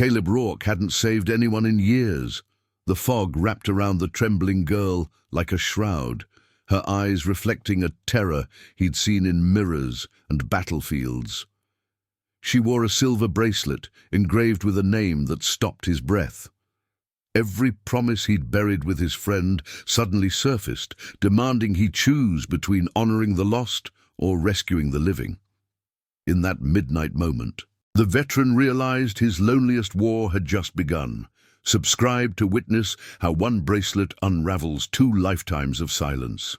Caleb Rourke hadn't saved anyone in years. The fog wrapped around the trembling girl like a shroud, her eyes reflecting a terror he'd seen in mirrors and battlefields. She wore a silver bracelet engraved with a name that stopped his breath. Every promise he'd buried with his friend suddenly surfaced, demanding he choose between honoring the lost or rescuing the living. In that midnight moment, the veteran realized his loneliest war had just begun. Subscribe to witness how one bracelet unravels 2 lifetimes of silence.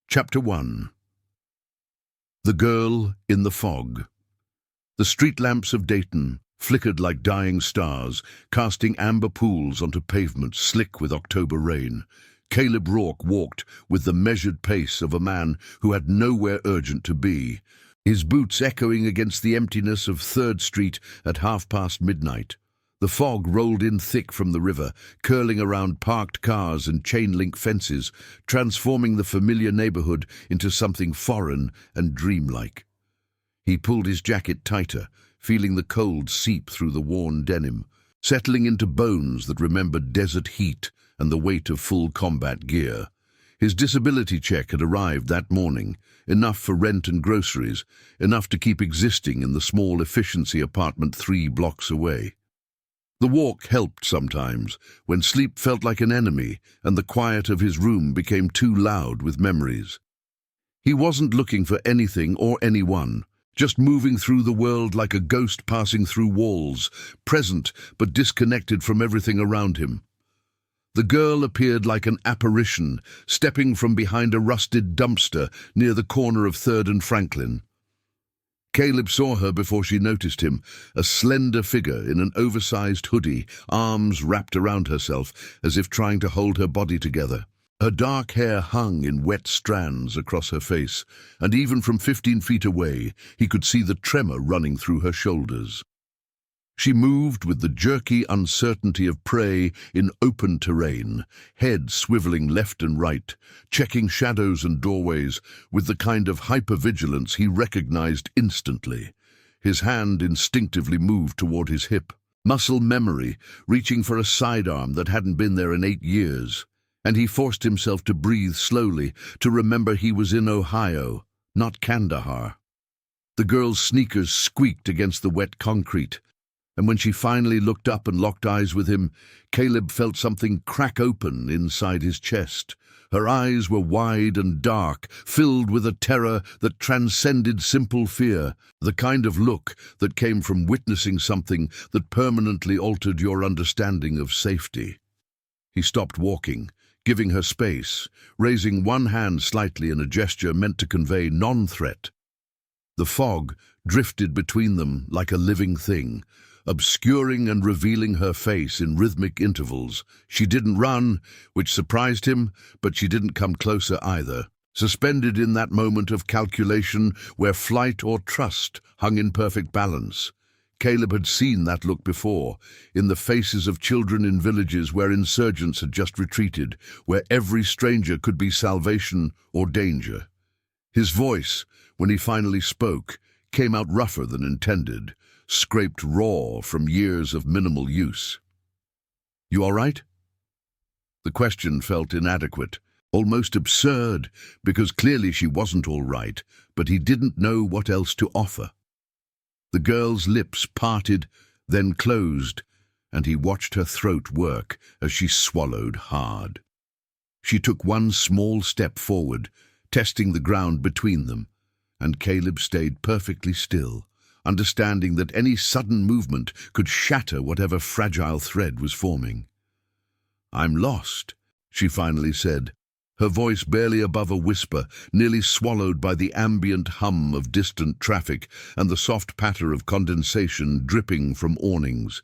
Chapter 1. The Girl in the Fog. The street lamps of Dayton flickered like dying stars, casting amber pools onto pavements slick with October rain. Caleb Rourke walked with the measured pace of a man who had nowhere urgent to be, his boots echoing against the emptiness of 3rd Street at midnight. The fog rolled in thick from the river, curling around parked cars and chain-link fences, transforming the familiar neighborhood into something foreign and dreamlike. He pulled his jacket tighter, feeling the cold seep through the worn denim, settling into bones that remembered desert heat and the weight of full combat gear. His disability check had arrived that morning, enough for rent and groceries, enough to keep existing in the small efficiency apartment 3 blocks away. The walk helped sometimes, when sleep felt like an enemy and the quiet of his room became too loud with memories. He wasn't looking for anything or anyone, just moving through the world like a ghost passing through walls, present but disconnected from everything around him. The girl appeared like an apparition, stepping from behind a rusted dumpster near the corner of 3rd and Franklin. Caleb saw her before she noticed him, a slender figure in an oversized hoodie, arms wrapped around herself as if trying to hold her body together. Her dark hair hung in wet strands across her face, and even from 15 feet away, he could see the tremor running through her shoulders. She moved with the jerky uncertainty of prey in open terrain, head swiveling left and right, checking shadows and doorways with the kind of hypervigilance he recognized instantly. His hand instinctively moved toward his hip, muscle memory reaching for a sidearm that hadn't been there in 8 years, and he forced himself to breathe slowly, to remember he was in Ohio, not Kandahar. The girl's sneakers squeaked against the wet concrete, and when she finally looked up and locked eyes with him, Caleb felt something crack open inside his chest. Her eyes were wide and dark, filled with a terror that transcended simple fear, the kind of look that came from witnessing something that permanently altered your understanding of safety. He stopped walking, giving her space, raising one hand slightly in a gesture meant to convey non-threat. The fog drifted between them like a living thing, obscuring and revealing her face in rhythmic intervals. She didn't run, which surprised him, but she didn't come closer either. Suspended in that moment of calculation where flight or trust hung in perfect balance. Caleb had seen that look before, in the faces of children in villages where insurgents had just retreated, where every stranger could be salvation or danger. His voice, when he finally spoke, came out rougher than intended, scraped raw from years of minimal use. "You all right?" The question felt inadequate, almost absurd, because clearly she wasn't all right, but he didn't know what else to offer. The girl's lips parted, then closed, and he watched her throat work as she swallowed hard. She took one small step forward, testing the ground between them, and Caleb stayed perfectly still, understanding that any sudden movement could shatter whatever fragile thread was forming. "I'm lost," she finally said, her voice barely above a whisper, nearly swallowed by the ambient hum of distant traffic and the soft patter of condensation dripping from awnings.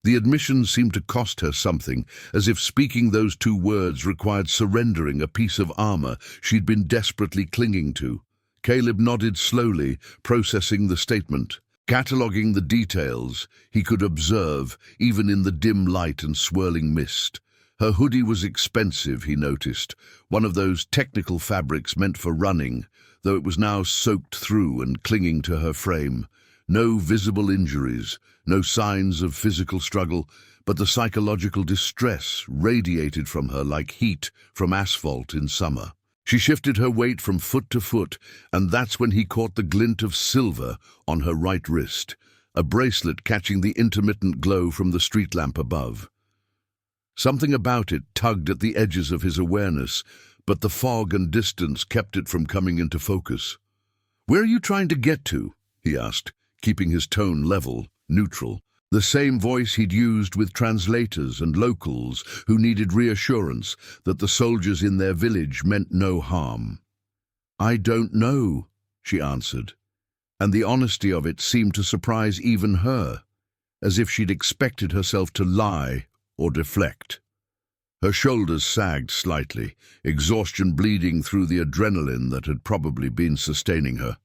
The admission seemed to cost her something, as if speaking those 2 words required surrendering a piece of armor she'd been desperately clinging to. Caleb nodded slowly, processing the statement, cataloguing the details he could observe, even in the dim light and swirling mist. Her hoodie was expensive, he noticed, one of those technical fabrics meant for running, though it was now soaked through and clinging to her frame. No visible injuries, no signs of physical struggle, but the psychological distress radiated from her like heat from asphalt in summer. She shifted her weight from foot to foot, and that's when he caught the glint of silver on her right wrist, a bracelet catching the intermittent glow from the street lamp above. Something about it tugged at the edges of his awareness, but the fog and distance kept it from coming into focus. "Where are you trying to get to?" he asked, keeping his tone level, neutral. The same voice he'd used with translators and locals who needed reassurance that the soldiers in their village meant no harm. "I don't know," she answered, and the honesty of it seemed to surprise even her, as if she'd expected herself to lie or deflect. Her shoulders sagged slightly, exhaustion bleeding through the adrenaline that had probably been sustaining her.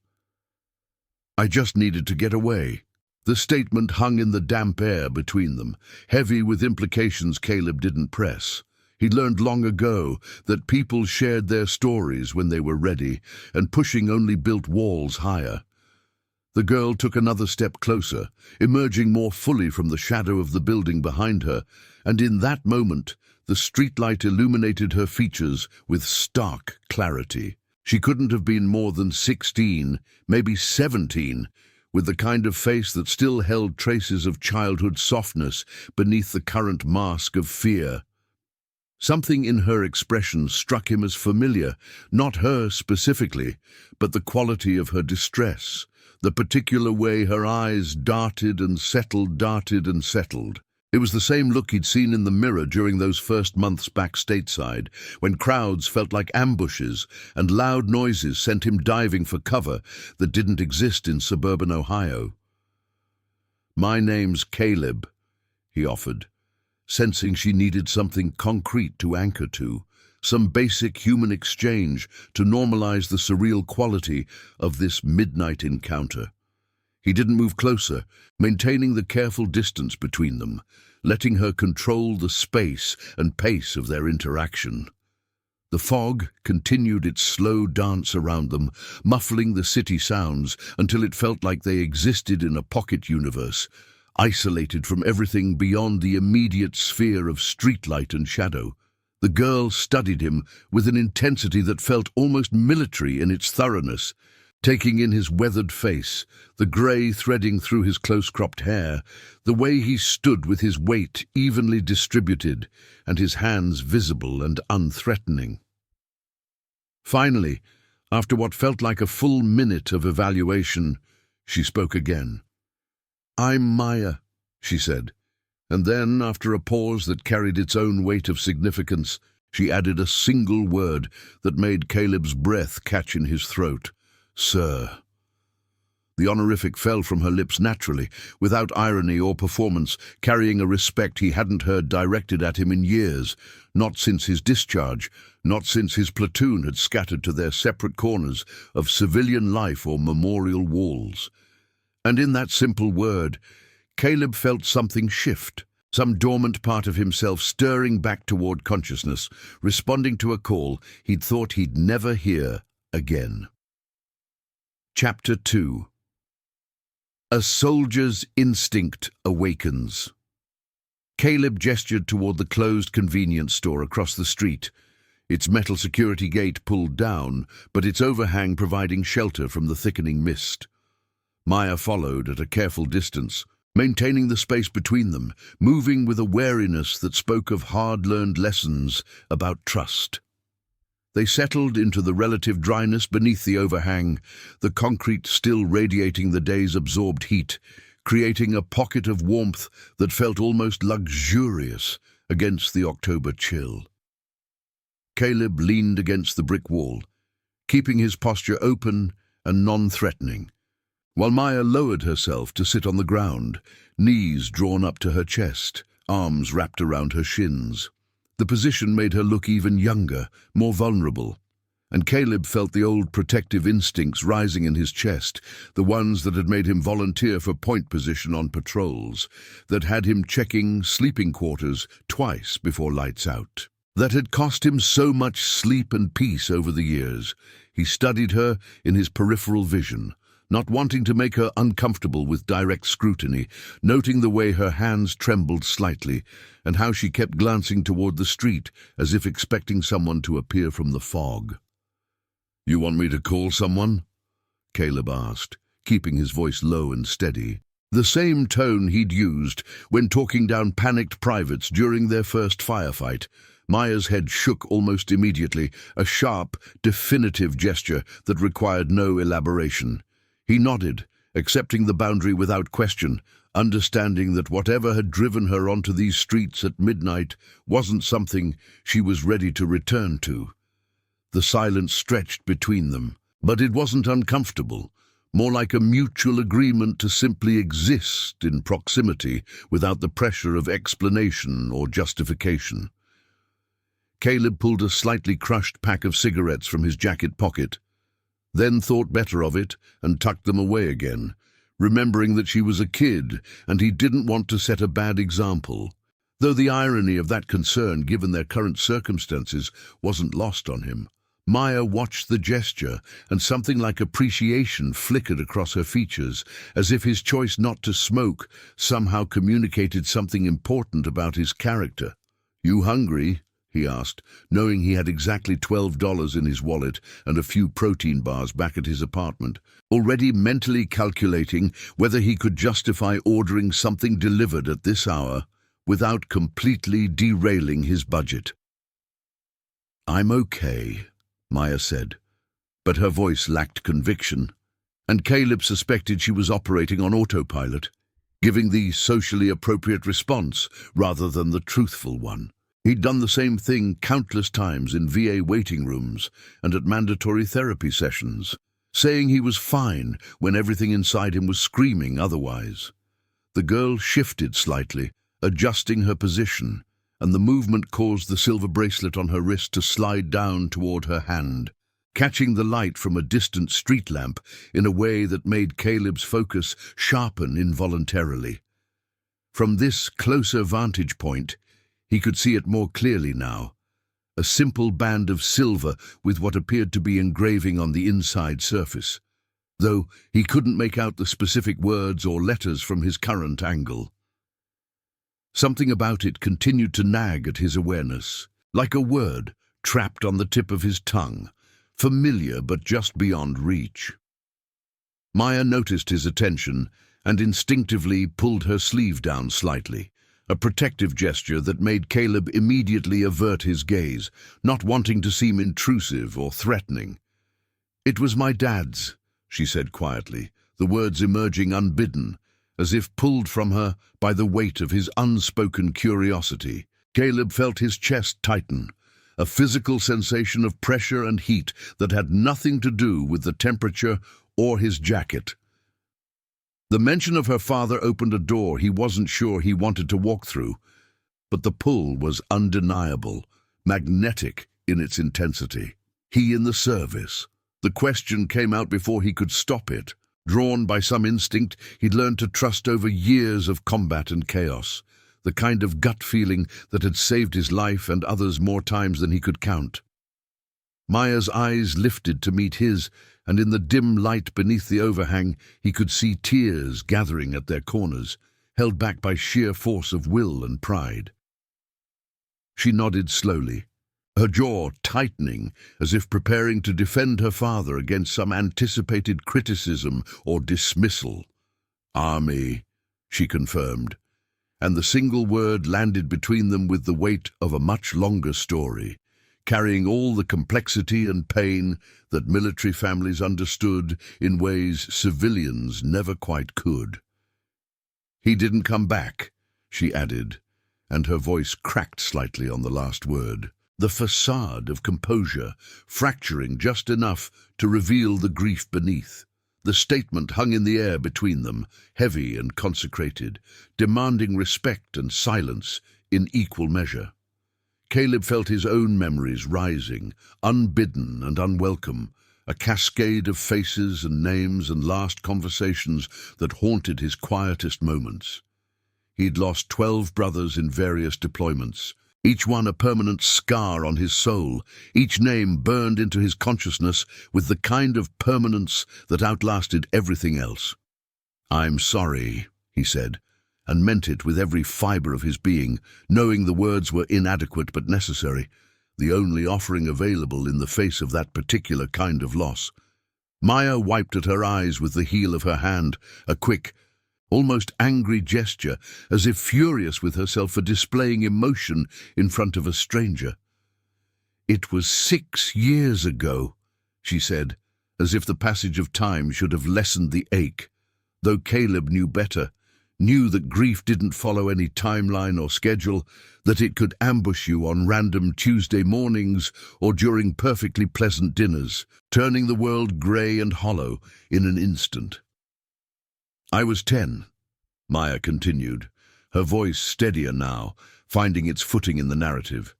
"I just needed to get away." The statement hung in the damp air between them, heavy with implications Caleb didn't press. He'd learned long ago that people shared their stories when they were ready, and pushing only built walls higher. The girl took another step closer, emerging more fully from the shadow of the building behind her, and in that moment, the streetlight illuminated her features with stark clarity. She couldn't have been more than 16, maybe 17, with the kind of face that still held traces of childhood softness beneath the current mask of fear. Something in her expression struck him as familiar, not her specifically, but the quality of her distress, the particular way her eyes darted and settled. It was the same look he'd seen in the mirror during those first months back stateside, when crowds felt like ambushes and loud noises sent him diving for cover that didn't exist in suburban Ohio. "My name's Caleb," he offered, sensing she needed something concrete to anchor to, some basic human exchange to normalize the surreal quality of this midnight encounter. He didn't move closer, maintaining the careful distance between them, letting her control the space and pace of their interaction. The fog continued its slow dance around them, muffling the city sounds until it felt like they existed in a pocket universe, isolated from everything beyond the immediate sphere of streetlight and shadow. The girl studied him with an intensity that felt almost military in its thoroughness, taking in his weathered face, the grey threading through his close-cropped hair, the way he stood with his weight evenly distributed and his hands visible and unthreatening. Finally, after what felt like a full minute of evaluation, she spoke again. "I'm Maya," she said, and then, after a pause that carried its own weight of significance, she added a single word that made Caleb's breath catch in his throat. "Sir." The honorific fell from her lips naturally, without irony or performance, carrying a respect he hadn't heard directed at him in years, not since his discharge, not since his platoon had scattered to their separate corners of civilian life or memorial walls. And in that simple word, Caleb felt something shift, some dormant part of himself stirring back toward consciousness, responding to a call he'd thought he'd never hear again. Chapter 2. A soldier's instinct awakens. Caleb gestured toward the closed convenience store across the street, its metal security gate pulled down, but its overhang providing shelter from the thickening mist. Maya followed at a careful distance, maintaining the space between them, moving with a wariness that spoke of hard-learned lessons about trust. They settled into the relative dryness beneath the overhang, the concrete still radiating the day's absorbed heat, creating a pocket of warmth that felt almost luxurious against the October chill. Caleb leaned against the brick wall, keeping his posture open and non-threatening, while Maya lowered herself to sit on the ground, knees drawn up to her chest, arms wrapped around her shins. The position made her look even younger, more vulnerable, and Caleb felt the old protective instincts rising in his chest, the ones that had made him volunteer for point position on patrols, that had him checking sleeping quarters twice before lights out, that had cost him so much sleep and peace over the years. He studied her in his peripheral vision, not wanting to make her uncomfortable with direct scrutiny, noting the way her hands trembled slightly and how she kept glancing toward the street as if expecting someone to appear from the fog. "You want me to call someone?" Caleb asked, keeping his voice low and steady. The same tone he'd used when talking down panicked privates during their first firefight. Maya's head shook almost immediately, a sharp, definitive gesture that required no elaboration. He nodded, accepting the boundary without question, understanding that whatever had driven her onto these streets at midnight wasn't something she was ready to return to. The silence stretched between them, but it wasn't uncomfortable, more like a mutual agreement to simply exist in proximity without the pressure of explanation or justification. Caleb pulled a slightly crushed pack of cigarettes from his jacket pocket, then thought better of it and tucked them away again, remembering that she was a kid and he didn't want to set a bad example, though the irony of that concern given their current circumstances wasn't lost on him. Maya watched the gesture, and something like appreciation flickered across her features, as if his choice not to smoke somehow communicated something important about his character. "You hungry?" he asked, knowing he had exactly $12 in his wallet and a few protein bars back at his apartment, already mentally calculating whether he could justify ordering something delivered at this hour without completely derailing his budget. "I'm okay," Maya said, but her voice lacked conviction, and Caleb suspected she was operating on autopilot, giving the socially appropriate response rather than the truthful one. He'd done the same thing countless times in VA waiting rooms and at mandatory therapy sessions, saying he was fine when everything inside him was screaming otherwise. The girl shifted slightly, adjusting her position, and the movement caused the silver bracelet on her wrist to slide down toward her hand, catching the light from a distant street lamp in a way that made Caleb's focus sharpen involuntarily. From this closer vantage point, he could see it more clearly now, a simple band of silver with what appeared to be engraving on the inside surface, though he couldn't make out the specific words or letters from his current angle. Something about it continued to nag at his awareness, like a word trapped on the tip of his tongue, familiar but just beyond reach. Maya noticed his attention and instinctively pulled her sleeve down slightly, a protective gesture that made Caleb immediately avert his gaze, not wanting to seem intrusive or threatening. "It was my dad's," she said quietly, the words emerging unbidden, as if pulled from her by the weight of his unspoken curiosity. Caleb felt his chest tighten, a physical sensation of pressure and heat that had nothing to do with the temperature or his jacket. The mention of her father opened a door he wasn't sure he wanted to walk through, but the pull was undeniable, magnetic in its intensity. He in the service. The question came out before he could stop it. Drawn by some instinct he'd learned to trust over years of combat and chaos, the kind of gut feeling that had saved his life and others more times than he could count. Maya's eyes lifted to meet his, and in the dim light beneath the overhang he could see tears gathering at their corners, held back by sheer force of will and pride. She nodded slowly, her jaw tightening as if preparing to defend her father against some anticipated criticism or dismissal. "Army," she confirmed, and the single word landed between them with the weight of a much longer story, carrying all the complexity and pain that military families understood in ways civilians never quite could. "He didn't come back," she added, and her voice cracked slightly on the last word, the facade of composure fracturing just enough to reveal the grief beneath. The statement hung in the air between them, heavy and consecrated, demanding respect and silence in equal measure. Caleb felt his own memories rising, unbidden and unwelcome, a cascade of faces and names and last conversations that haunted his quietest moments. He'd lost 12 brothers in various deployments, each one a permanent scar on his soul, each name burned into his consciousness with the kind of permanence that outlasted everything else. "I'm sorry," he said, and meant it with every fibre of his being, knowing the words were inadequate but necessary, the only offering available in the face of that particular kind of loss. Maya wiped at her eyes with the heel of her hand, a quick, almost angry gesture, as if furious with herself for displaying emotion in front of a stranger. "It was 6 years ago," she said, as if the passage of time should have lessened the ache, though Caleb knew better, knew that grief didn't follow any timeline or schedule, that it could ambush you on random Tuesday mornings or during perfectly pleasant dinners, turning the world grey and hollow in an instant. "I was 10, Maya continued, her voice steadier now, finding its footing in the narrative.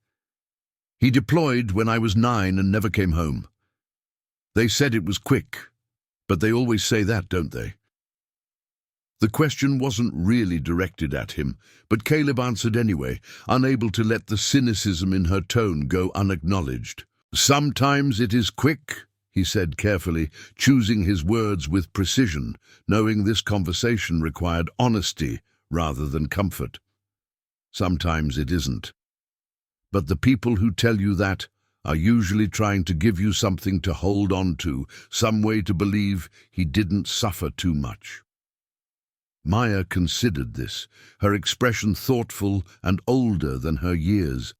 "He deployed when I was 9 and never came home. They said it was quick, but they always say that, don't they?" The question wasn't really directed at him, but Caleb answered anyway, unable to let the cynicism in her tone go unacknowledged. "Sometimes it is quick," he said carefully, choosing his words with precision, knowing this conversation required honesty rather than comfort. "Sometimes it isn't. But the people who tell you that are usually trying to give you something to hold on to, some way to believe he didn't suffer too much." Maya considered this, her expression thoughtful and older than her years,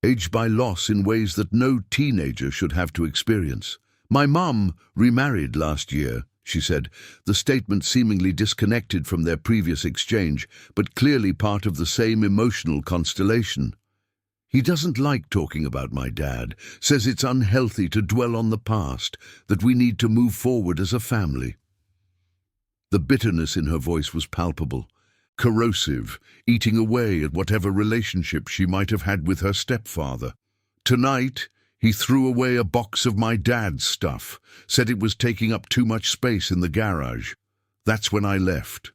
aged by loss in ways that no teenager should have to experience. "My mum remarried last year," she said, the statement seemingly disconnected from their previous exchange, but clearly part of the same emotional constellation. "He doesn't like talking about my dad, says it's unhealthy to dwell on the past, that we need to move forward as a family." The bitterness in her voice was palpable, corrosive, eating away at whatever relationship she might have had with her stepfather. "Tonight, he threw away a box of my dad's stuff, said it was taking up too much space in the garage. That's when I left."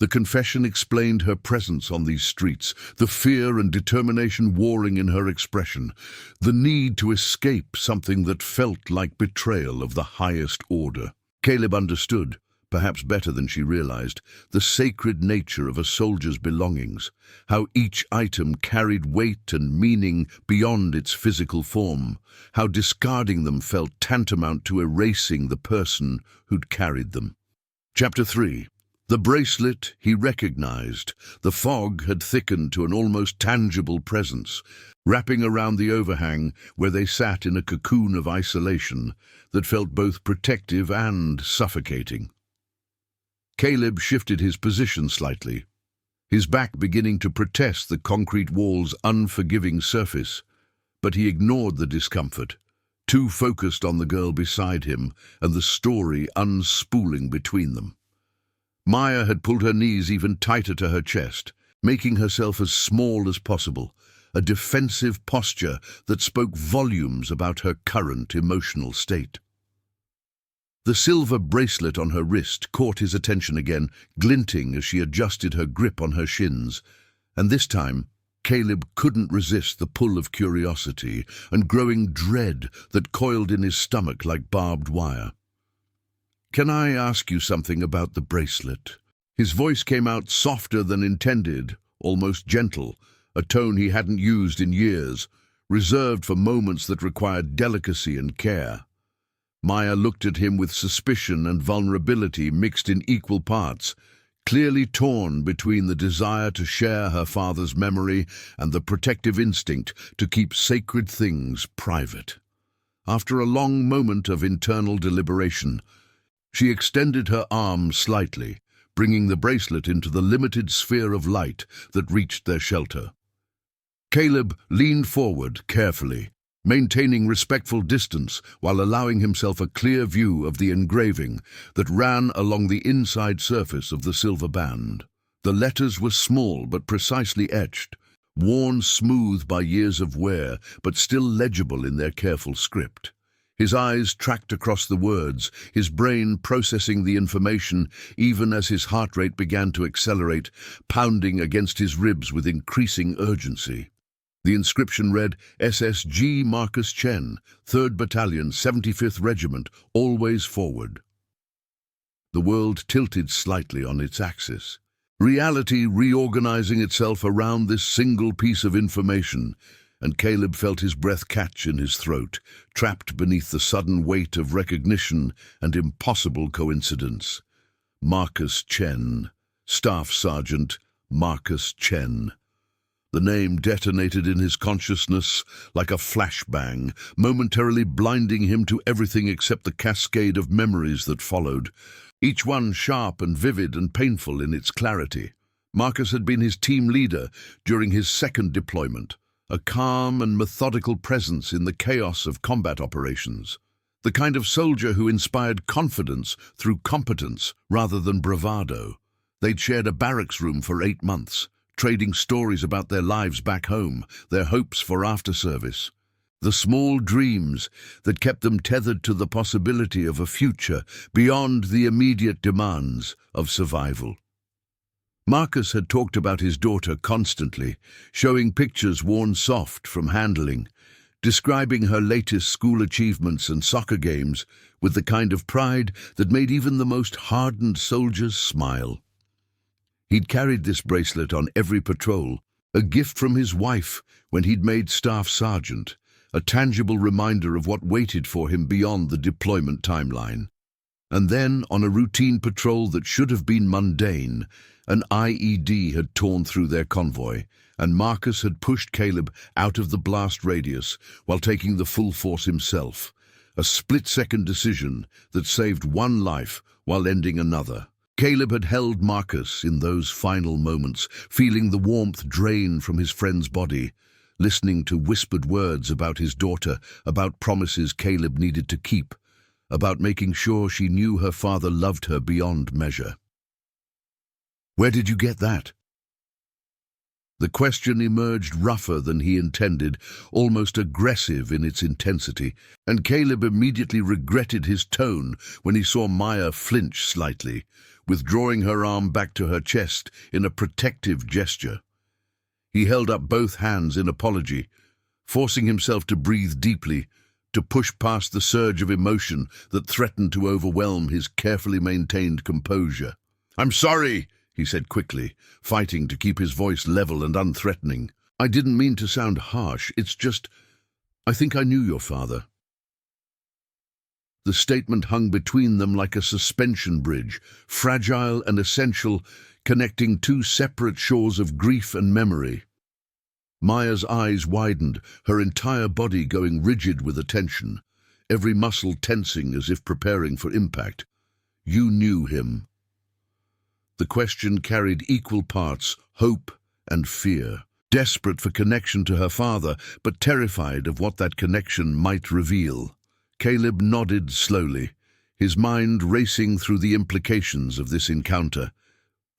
The confession explained her presence on these streets, the fear and determination warring in her expression, the need to escape something that felt like betrayal of the highest order. Caleb understood, perhaps better than she realized, the sacred nature of a soldier's belongings, how each item carried weight and meaning beyond its physical form, how discarding them felt tantamount to erasing the person who'd carried them. Chapter 3. The bracelet he recognized. The fog had thickened to an almost tangible presence, wrapping around the overhang where they sat in a cocoon of isolation that felt both protective and suffocating. Caleb shifted his position slightly, his back beginning to protest the concrete wall's unforgiving surface, but he ignored the discomfort, too focused on the girl beside him and the story unspooling between them. Maya had pulled her knees even tighter to her chest, making herself as small as possible, a defensive posture that spoke volumes about her current emotional state. The silver bracelet on her wrist caught his attention again, glinting as she adjusted her grip on her shins, and this time Caleb couldn't resist the pull of curiosity and growing dread that coiled in his stomach like barbed wire. "Can I ask you something about the bracelet?" His voice came out softer than intended, almost gentle, a tone he hadn't used in years, reserved for moments that required delicacy and care. Maya looked at him with suspicion and vulnerability mixed in equal parts, clearly torn between the desire to share her father's memory and the protective instinct to keep sacred things private. After a long moment of internal deliberation, she extended her arm slightly, bringing the bracelet into the limited sphere of light that reached their shelter. Caleb leaned forward carefully, maintaining respectful distance while allowing himself a clear view of the engraving that ran along the inside surface of the silver band. The letters were small but precisely etched, worn smooth by years of wear, but still legible in their careful script. His eyes tracked across the words, his brain processing the information even as his heart rate began to accelerate, pounding against his ribs with increasing urgency. The inscription read, SSG Marcus Chen, 3rd Battalion, 75th Regiment, always forward. The world tilted slightly on its axis. Reality reorganizing itself around this single piece of information, and Caleb felt his breath catch in his throat, trapped beneath the sudden weight of recognition and impossible coincidence. Marcus Chen, Staff Sergeant Marcus Chen. The name detonated in his consciousness like a flashbang, momentarily blinding him to everything except the cascade of memories that followed, each one sharp and vivid and painful in its clarity. Marcus had been his team leader during his 2nd deployment, a calm and methodical presence in the chaos of combat operations, the kind of soldier who inspired confidence through competence rather than bravado. They'd shared a barracks room for 8 months, trading stories about their lives back home, their hopes for after-service, the small dreams that kept them tethered to the possibility of a future beyond the immediate demands of survival. Marcus had talked about his daughter constantly, showing pictures worn soft from handling, describing her latest school achievements and soccer games with the kind of pride that made even the most hardened soldiers smile. He'd carried this bracelet on every patrol, a gift from his wife when he'd made Staff Sergeant, a tangible reminder of what waited for him beyond the deployment timeline. And then, on a routine patrol that should have been mundane, an IED had torn through their convoy, and Marcus had pushed Caleb out of the blast radius while taking the full force himself, a split-second decision that saved one life while ending another. Caleb had held Marcus in those final moments, feeling the warmth drain from his friend's body, listening to whispered words about his daughter, about promises Caleb needed to keep, about making sure she knew her father loved her beyond measure. "Where did you get that?" The question emerged rougher than he intended, almost aggressive in its intensity, and Caleb immediately regretted his tone when he saw Maya flinch slightly, withdrawing her arm back to her chest in a protective gesture. He held up both hands in apology, forcing himself to breathe deeply, to push past the surge of emotion that threatened to overwhelm his carefully maintained composure. "I'm sorry," he said quickly, fighting to keep his voice level and unthreatening. "I didn't mean to sound harsh. It's just, I think I knew your father." The statement hung between them like a suspension bridge, fragile and essential, connecting two separate shores of grief and memory. Maya's eyes widened, her entire body going rigid with attention, every muscle tensing as if preparing for impact. "You knew him." The question carried equal parts hope and fear, desperate for connection to her father, but terrified of what that connection might reveal. Caleb nodded slowly, his mind racing through the implications of this encounter.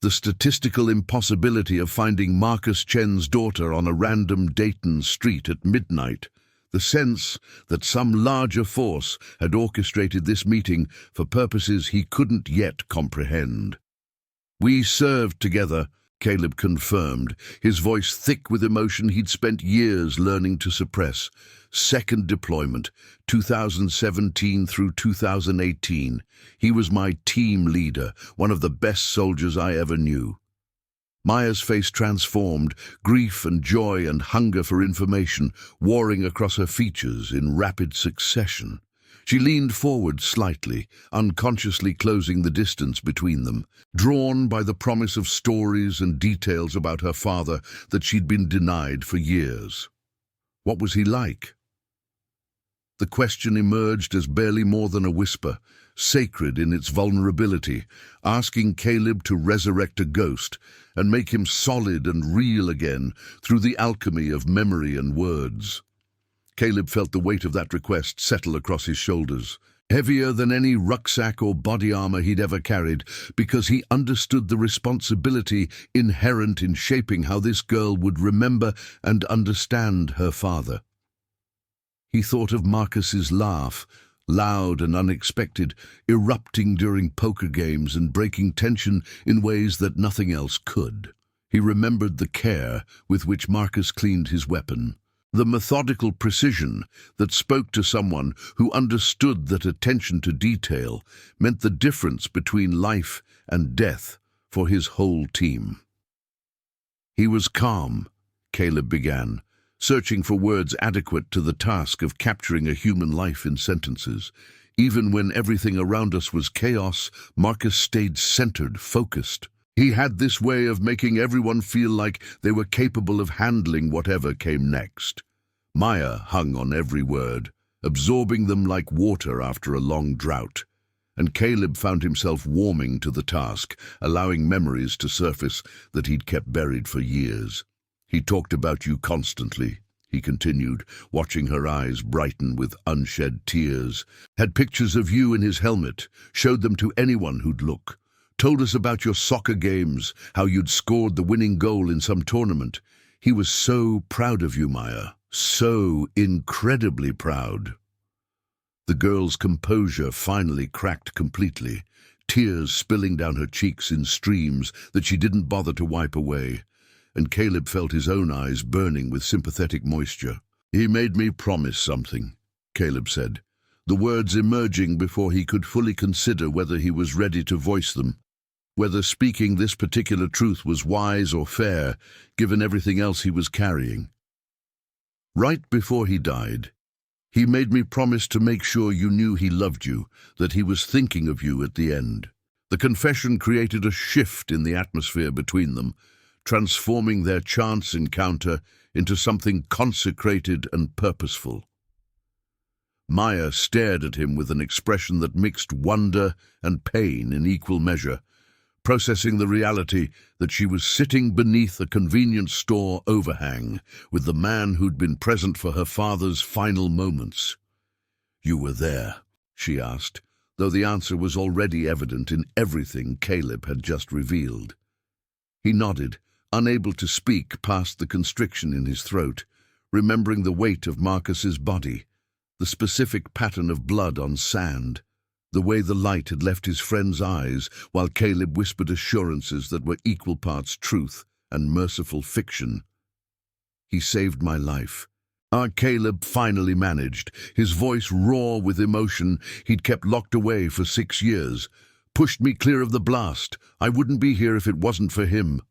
The statistical impossibility of finding Marcus Chen's daughter on a random Dayton street at midnight, the sense that some larger force had orchestrated this meeting for purposes he couldn't yet comprehend. "We served together," Caleb confirmed, his voice thick with emotion he'd spent years learning to suppress. "2nd deployment, 2017 through 2018. He was my team leader, one of the best soldiers I ever knew." Maya's face transformed, grief and joy and hunger for information warring across her features in rapid succession. She leaned forward slightly, unconsciously closing the distance between them, drawn by the promise of stories and details about her father that she'd been denied for years. What was he like? The question emerged as barely more than a whisper, sacred in its vulnerability, asking Caleb to resurrect a ghost and make him solid and real again through the alchemy of memory and words. Caleb felt the weight of that request settle across his shoulders, heavier than any rucksack or body armor he'd ever carried, because he understood the responsibility inherent in shaping how this girl would remember and understand her father. He thought of Marcus's laugh, loud and unexpected, erupting during poker games and breaking tension in ways that nothing else could. He remembered the care with which Marcus cleaned his weapon, the methodical precision that spoke to someone who understood that attention to detail meant the difference between life and death for his whole team. He was calm, Caleb began, searching for words adequate to the task of capturing a human life in sentences. Even when everything around us was chaos, Marcus stayed centered, focused. He had this way of making everyone feel like they were capable of handling whatever came next. Maya hung on every word, absorbing them like water after a long drought. And Caleb found himself warming to the task, allowing memories to surface that he'd kept buried for years. He talked about you constantly, he continued, watching her eyes brighten with unshed tears. Had pictures of you in his helmet, showed them to anyone who'd look. Told us about your soccer games, how you'd scored the winning goal in some tournament. He was so proud of you, Maya, so incredibly proud. The girl's composure finally cracked completely, tears spilling down her cheeks in streams that she didn't bother to wipe away, and Caleb felt his own eyes burning with sympathetic moisture. He made me promise something, Caleb said, the words emerging before he could fully consider whether he was ready to voice them, whether speaking this particular truth was wise or fair, given everything else he was carrying. Right before he died, he made me promise to make sure you knew he loved you, that he was thinking of you at the end. The confession created a shift in the atmosphere between them, transforming their chance encounter into something consecrated and purposeful. Maya stared at him with an expression that mixed wonder and pain in equal measure, processing the reality that she was sitting beneath a convenience store overhang with the man who'd been present for her father's final moments. "You were there?" she asked, though the answer was already evident in everything Caleb had just revealed. He nodded, unable to speak past the constriction in his throat, remembering the weight of Marcus's body, the specific pattern of blood on sand, the way the light had left his friend's eyes while Caleb whispered assurances that were equal parts truth and merciful fiction. "He saved my life." Caleb finally managed, his voice raw with emotion he'd kept locked away for 6 years. "Pushed me clear of the blast. I wouldn't be here if it wasn't for him."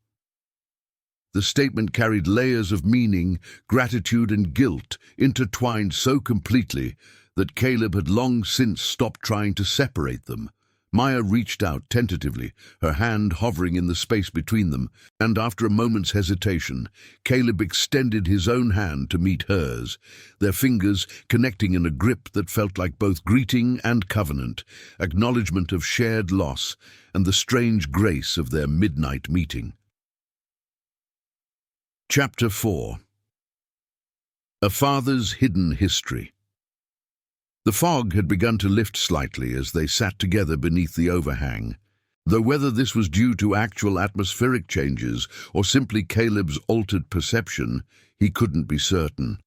The statement carried layers of meaning, gratitude and guilt intertwined so completely that Caleb had long since stopped trying to separate them. Maya reached out tentatively, her hand hovering in the space between them, and after a moment's hesitation, Caleb extended his own hand to meet hers, their fingers connecting in a grip that felt like both greeting and covenant, acknowledgement of shared loss and the strange grace of their midnight meeting. Chapter 4. A Father's Hidden History. The fog had begun to lift slightly as they sat together beneath the overhang, though whether this was due to actual atmospheric changes or simply Caleb's altered perception, he couldn't be certain.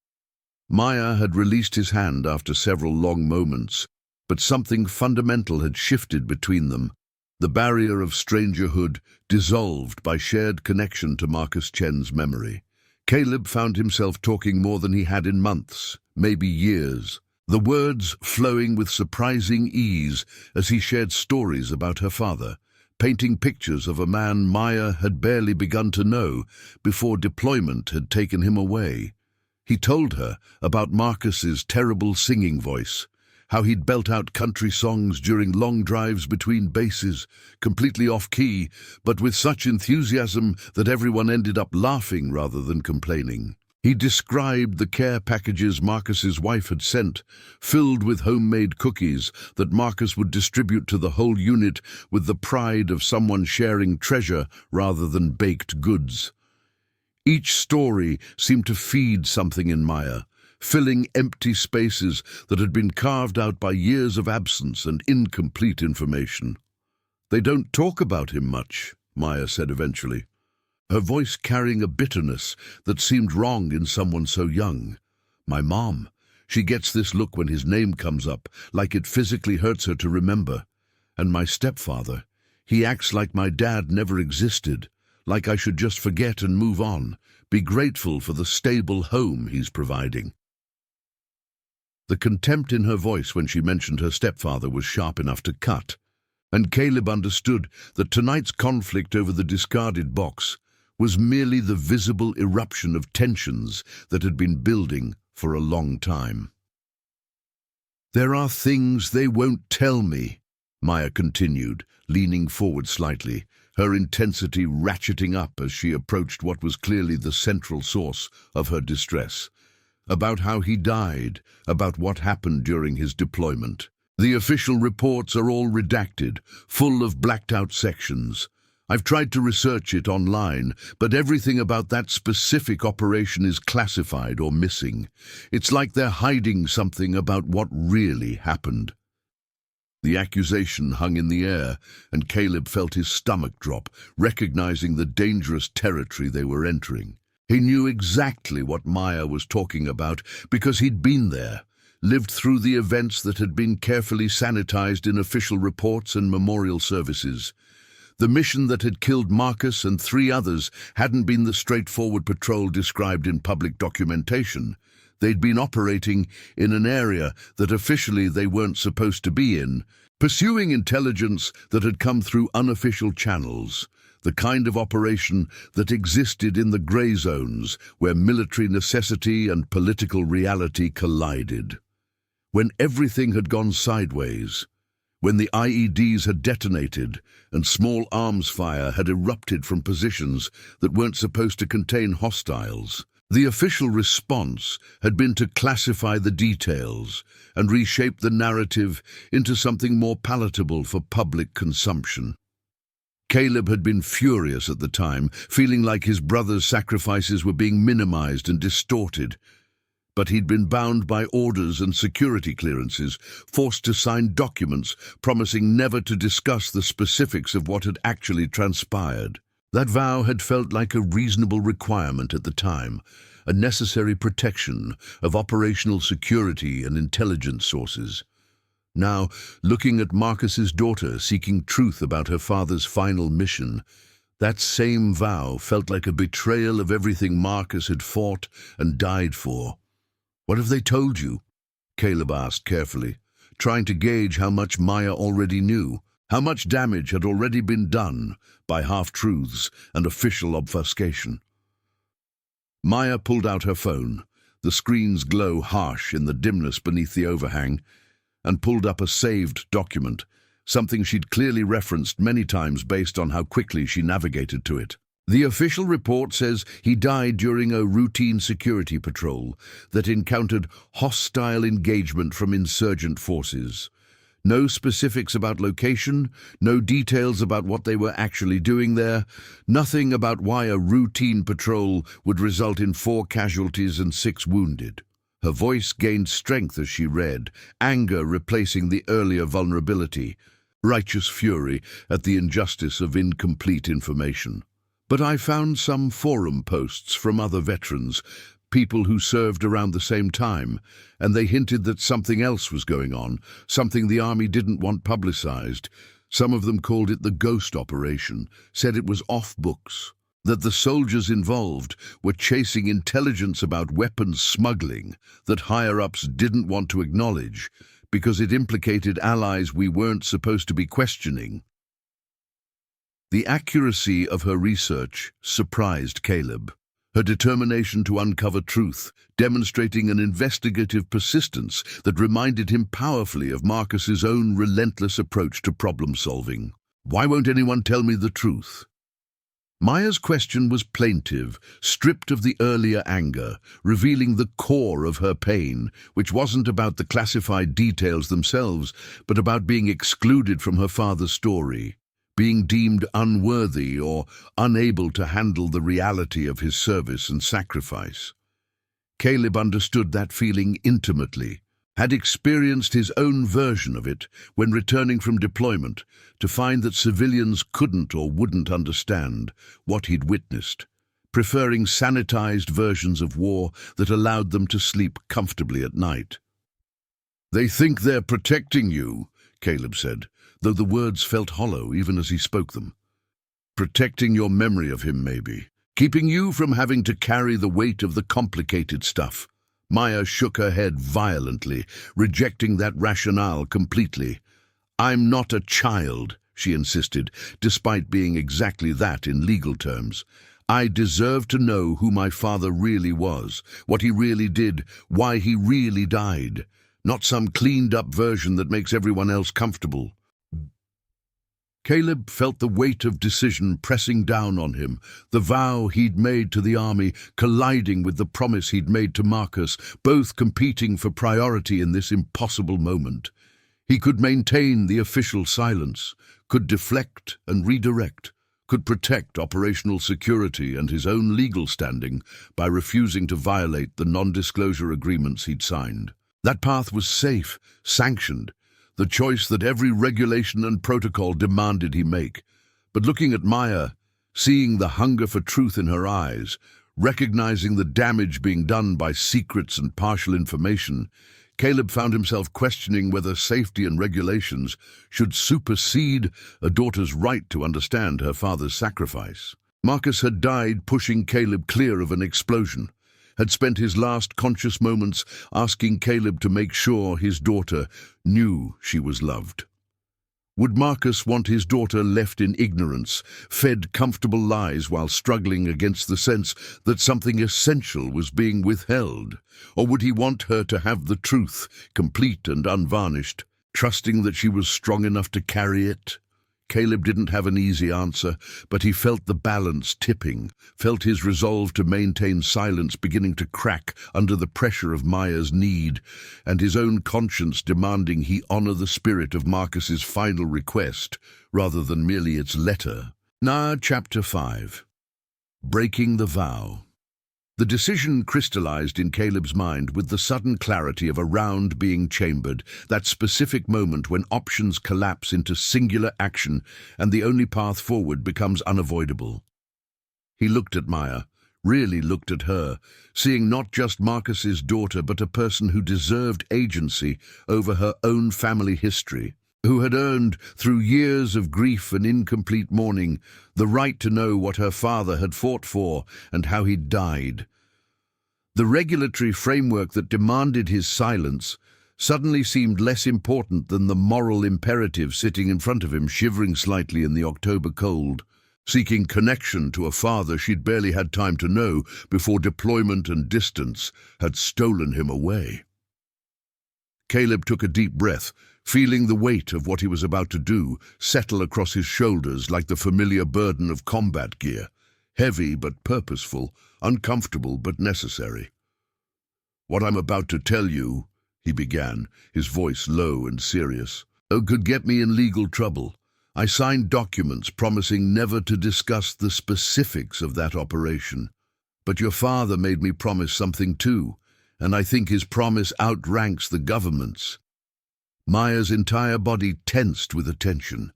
Maya had released his hand after several long moments, but something fundamental had shifted between them. The barrier of strangerhood dissolved by shared connection to Marcus Chen's memory. Caleb found himself talking more than he had in months, maybe years, the words flowing with surprising ease as he shared stories about her father, painting pictures of a man Maya had barely begun to know before deployment had taken him away. He told her about Marcus's terrible singing voice, how he'd belt out country songs during long drives between bases, completely off-key, but with such enthusiasm that everyone ended up laughing rather than complaining. He described the care packages Marcus's wife had sent, filled with homemade cookies that Marcus would distribute to the whole unit with the pride of someone sharing treasure rather than baked goods. Each story seemed to feed something in Maya, filling empty spaces that had been carved out by years of absence and incomplete information. "They don't talk about him much," Maya said eventually, her voice carrying a bitterness that seemed wrong in someone so young. "My mom, she gets this look when his name comes up, like it physically hurts her to remember. And my stepfather, he acts like my dad never existed, like I should just forget and move on, be grateful for the stable home he's providing. The contempt in her voice when she mentioned her stepfather was sharp enough to cut, and Caleb understood that tonight's conflict over the discarded box was merely the visible eruption of tensions that had been building for a long time. "There are things they won't tell me," Maya continued, leaning forward slightly, her intensity ratcheting up as she approached what was clearly the central source of her distress. "About how he died, about what happened during his deployment. The official reports are all redacted, full of blacked-out sections. I've tried to research it online, but everything about that specific operation is classified or missing. It's like they're hiding something about what really happened." The accusation hung in the air, and Caleb felt his stomach drop, recognizing the dangerous territory they were entering. He knew exactly what Maya was talking about because he'd been there, lived through the events that had been carefully sanitized in official reports and memorial services. The mission that had killed Marcus and 3 others hadn't been the straightforward patrol described in public documentation. They'd been operating in an area that officially they weren't supposed to be in, pursuing intelligence that had come through unofficial channels, the kind of operation that existed in the gray zones where military necessity and political reality collided. When everything had gone sideways, when the IEDs had detonated and small arms fire had erupted from positions that weren't supposed to contain hostiles, the official response had been to classify the details and reshape the narrative into something more palatable for public consumption. Caleb had been furious at the time, feeling like his brother's sacrifices were being minimized and distorted. But he'd been bound by orders and security clearances, forced to sign documents promising never to discuss the specifics of what had actually transpired. That vow had felt like a reasonable requirement at the time, a necessary protection of operational security and intelligence sources. Now, looking at Marcus's daughter seeking truth about her father's final mission, that same vow felt like a betrayal of everything Marcus had fought and died for. "What have they told you?" Caleb asked carefully, trying to gauge how much Maya already knew, how much damage had already been done by half-truths and official obfuscation. Maya pulled out her phone, the screen's glow harsh in the dimness beneath the overhang, and pulled up a saved document, something she'd clearly referenced many times based on how quickly she navigated to it. The official report says he died during a routine security patrol that encountered hostile engagement from insurgent forces. No specifics about location, no details about what they were actually doing there, nothing about why a routine patrol would result in 4 casualties and 6 wounded. Her voice gained strength as she read, anger replacing the earlier vulnerability, righteous fury at the injustice of incomplete information. But I found some forum posts from other veterans, people who served around the same time, and they hinted that something else was going on, something the army didn't want publicized. Some of them called it the ghost operation, said it was off books, that the soldiers involved were chasing intelligence about weapons smuggling that higher-ups didn't want to acknowledge because it implicated allies we weren't supposed to be questioning. The accuracy of her research surprised Caleb, her determination to uncover truth, demonstrating an investigative persistence that reminded him powerfully of Marcus's own relentless approach to problem-solving. "Why won't anyone tell me the truth?" Maya's question was plaintive, stripped of the earlier anger, revealing the core of her pain, which wasn't about the classified details themselves, but about being excluded from her father's story, being deemed unworthy or unable to handle the reality of his service and sacrifice. Caleb understood that feeling intimately, had experienced his own version of it when returning from deployment to find that civilians couldn't or wouldn't understand what he'd witnessed, preferring sanitized versions of war that allowed them to sleep comfortably at night. "They think they're protecting you," Caleb said, though the words felt hollow even as he spoke them. Protecting your memory of him, maybe. Keeping you from having to carry the weight of the complicated stuff. Maya shook her head violently, rejecting that rationale completely. I'm not a child, she insisted, despite being exactly that in legal terms. I deserve to know who my father really was, what he really did, why he really died. Not some cleaned-up version that makes everyone else comfortable. Caleb felt the weight of decision pressing down on him, the vow he'd made to the army colliding with the promise he'd made to Marcus, both competing for priority in this impossible moment. He could maintain the official silence, could deflect and redirect, could protect operational security and his own legal standing by refusing to violate the non-disclosure agreements he'd signed. That path was safe, sanctioned, the choice that every regulation and protocol demanded he make. But looking at Maya, seeing the hunger for truth in her eyes, recognizing the damage being done by secrets and partial information, Caleb found himself questioning whether safety and regulations should supersede a daughter's right to understand her father's sacrifice. Marcus had died pushing Caleb clear of an explosion, had spent his last conscious moments asking Caleb to make sure his daughter knew she was loved. Would Marcus want his daughter left in ignorance, fed comfortable lies while struggling against the sense that something essential was being withheld? Or would he want her to have the truth, complete and unvarnished, trusting that she was strong enough to carry it? Caleb didn't have an easy answer, but he felt the balance tipping, felt his resolve to maintain silence beginning to crack under the pressure of Maya's need, and his own conscience demanding he honor the spirit of Marcus's final request, rather than merely its letter. Now, Chapter 5. Breaking the Vow. The decision crystallized in Caleb's mind with the sudden clarity of a round being chambered, that specific moment when options collapse into singular action and the only path forward becomes unavoidable. He looked at Maya, really looked at her, seeing not just Marcus's daughter but a person who deserved agency over her own family history, who had earned, through years of grief and incomplete mourning, the right to know what her father had fought for and how he'd died. The regulatory framework that demanded his silence suddenly seemed less important than the moral imperative sitting in front of him, shivering slightly in the October cold, seeking connection to a father she'd barely had time to know before deployment and distance had stolen him away. Caleb took a deep breath, feeling the weight of what he was about to do settle across his shoulders like the familiar burden of combat gear, heavy but purposeful, uncomfortable but necessary. "What I'm about to tell you," he began, his voice low and serious, "could get me in legal trouble. I signed documents promising never to discuss the specifics of that operation. But your father made me promise something too, and I think his promise outranks the government's." Maya's entire body tensed with attention,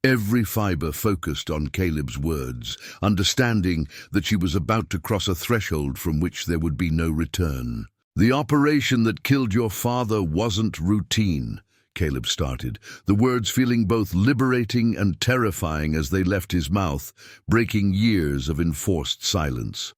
every fiber focused on Caleb's words, understanding that she was about to cross a threshold from which there would be no return. "The operation that killed your father wasn't routine," Caleb started, the words feeling both liberating and terrifying as they left his mouth, breaking years of enforced silence.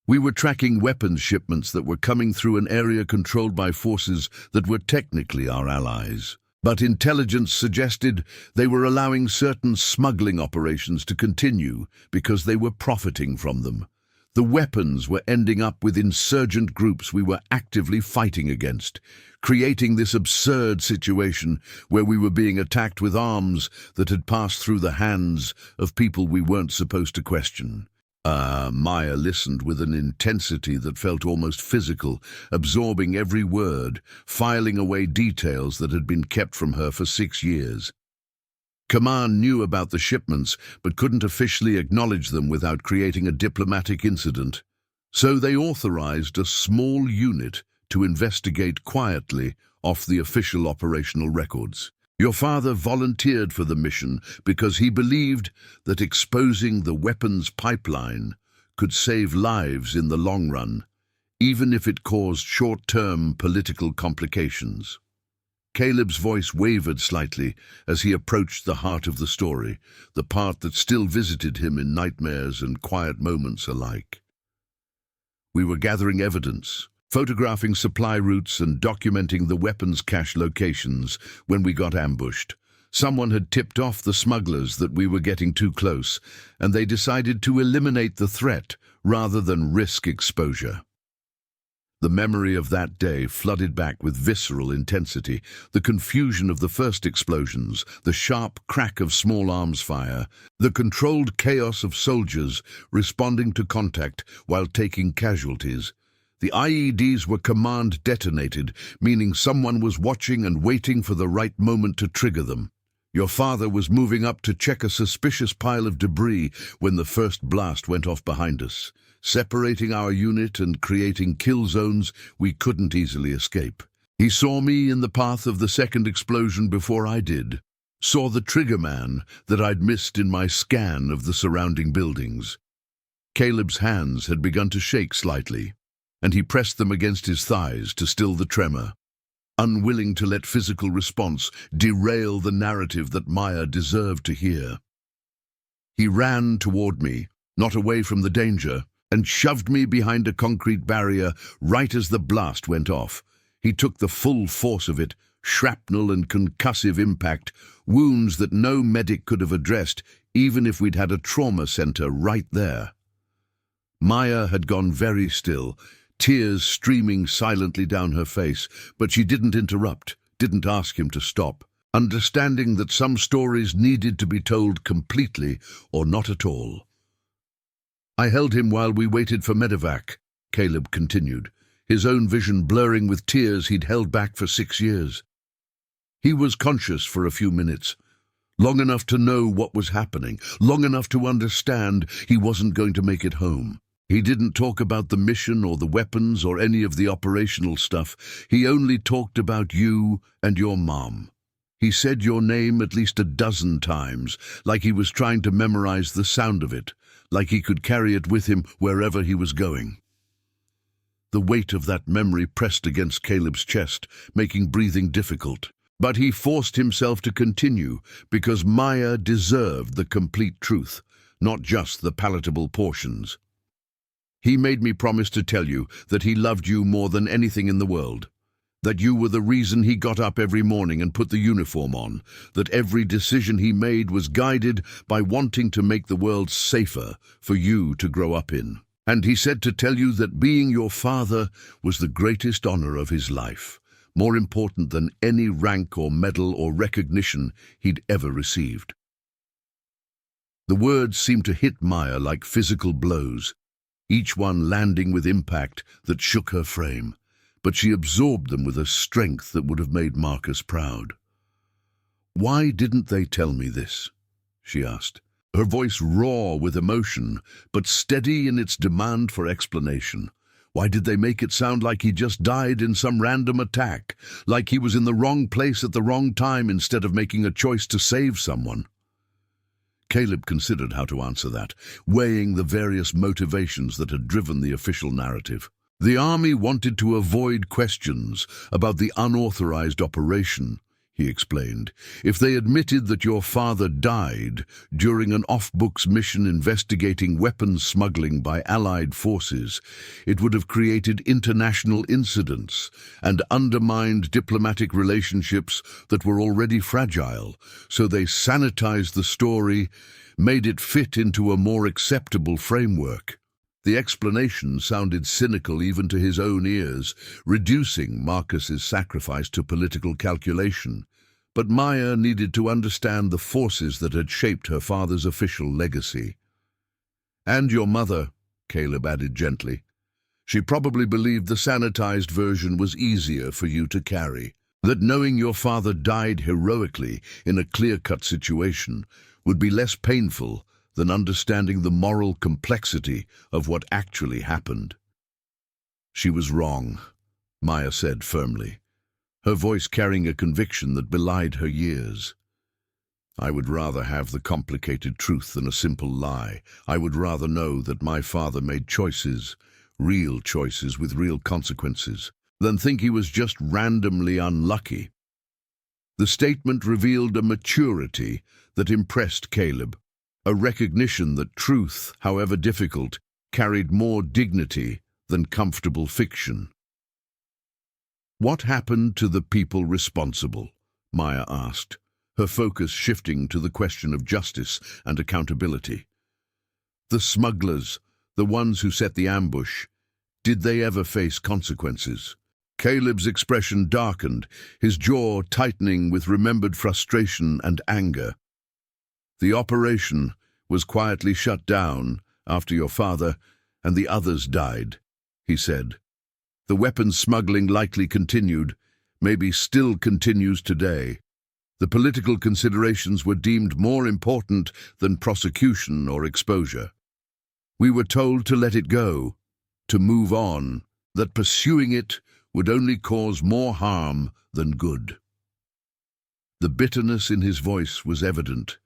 "We were tracking weapons shipments that were coming through an area controlled by forces that were technically our allies. But intelligence suggested they were allowing certain smuggling operations to continue because they were profiting from them. The weapons were ending up with insurgent groups we were actively fighting against, creating this absurd situation where we were being attacked with arms that had passed through the hands of people we weren't supposed to question." Maya listened with an intensity that felt almost physical, absorbing every word, filing away details that had been kept from her for 6 years. Command knew about the shipments, but couldn't officially acknowledge them without creating a diplomatic incident. So they authorized a small unit to investigate quietly off the official operational records. Your father volunteered for the mission because he believed that exposing the weapons pipeline could save lives in the long run, even if it caused short-term political complications. Caleb's voice wavered slightly as he approached the heart of the story, the part that still visited him in nightmares and quiet moments alike. We were gathering evidence, photographing supply routes and documenting the weapons cache locations when we got ambushed. Someone had tipped off the smugglers that we were getting too close, and they decided to eliminate the threat rather than risk exposure. The memory of that day flooded back with visceral intensity, the confusion of the first explosions, the sharp crack of small arms fire, the controlled chaos of soldiers responding to contact while taking casualties. The IEDs were command detonated, meaning someone was watching and waiting for the right moment to trigger them. Your father was moving up to check a suspicious pile of debris when the first blast went off behind us, separating our unit and creating kill zones we couldn't easily escape. He saw me in the path of the second explosion before I did, saw the trigger man that I'd missed in my scan of the surrounding buildings. Caleb's hands had begun to shake slightly, and he pressed them against his thighs to still the tremor, unwilling to let physical response derail the narrative that Maya deserved to hear. He ran toward me, not away from the danger, and shoved me behind a concrete barrier right as the blast went off. He took the full force of it, shrapnel and concussive impact, wounds that no medic could have addressed, even if we'd had a trauma center right there. Maya had gone very still, tears streaming silently down her face, but she didn't interrupt, didn't ask him to stop, understanding that some stories needed to be told completely or not at all. I held him while we waited for medevac, Caleb continued, his own vision blurring with tears he'd held back for 6 years. He was conscious for a few minutes, long enough to know what was happening, long enough to understand he wasn't going to make it home. He didn't talk about the mission or the weapons or any of the operational stuff. He only talked about you and your mom. He said your name at least 12 times, like he was trying to memorize the sound of it, like he could carry it with him wherever he was going. The weight of that memory pressed against Caleb's chest, making breathing difficult. But he forced himself to continue because Maya deserved the complete truth, not just the palatable portions. He made me promise to tell you that he loved you more than anything in the world, that you were the reason he got up every morning and put the uniform on, that every decision he made was guided by wanting to make the world safer for you to grow up in. And he said to tell you that being your father was the greatest honor of his life, more important than any rank or medal or recognition he'd ever received. The words seemed to hit Maya like physical blows, each one landing with impact that shook her frame, but she absorbed them with a strength that would have made Marcus proud. "Why didn't they tell me this?" she asked, her voice raw with emotion, but steady in its demand for explanation. Why did they make it sound like he just died in some random attack, like he was in the wrong place at the wrong time instead of making a choice to save someone? Caleb considered how to answer that, weighing the various motivations that had driven the official narrative. The army wanted to avoid questions about the unauthorized operation, he explained. If they admitted that your father died during an off-books mission investigating weapons smuggling by Allied forces, it would have created international incidents and undermined diplomatic relationships that were already fragile, so they sanitized the story, made it fit into a more acceptable framework. The explanation sounded cynical even to his own ears, reducing Marcus's sacrifice to political calculation. But Maya needed to understand the forces that had shaped her father's official legacy. "And your mother," Caleb added gently. "She probably believed the sanitized version was easier for you to carry, that knowing your father died heroically in a clear-cut situation would be less painful than understanding the moral complexity of what actually happened." "She was wrong," Maya said firmly, her voice carrying a conviction that belied her years. "I would rather have the complicated truth than a simple lie. I would rather know that my father made choices, real choices with real consequences, than think he was just randomly unlucky." The statement revealed a maturity that impressed Caleb, a recognition that truth, however difficult, carried more dignity than comfortable fiction. "What happened to the people responsible?" Maya asked, her focus shifting to the question of justice and accountability. "The smugglers, the ones who set the ambush, did they ever face consequences?" Caleb's expression darkened, his jaw tightening with remembered frustration and anger. "The operation was quietly shut down after your father and the others died," he said. "The weapons smuggling likely continued, maybe still continues today. The political considerations were deemed more important than prosecution or exposure. We were told to let it go, to move on, that pursuing it would only cause more harm than good." The bitterness in his voice was evident.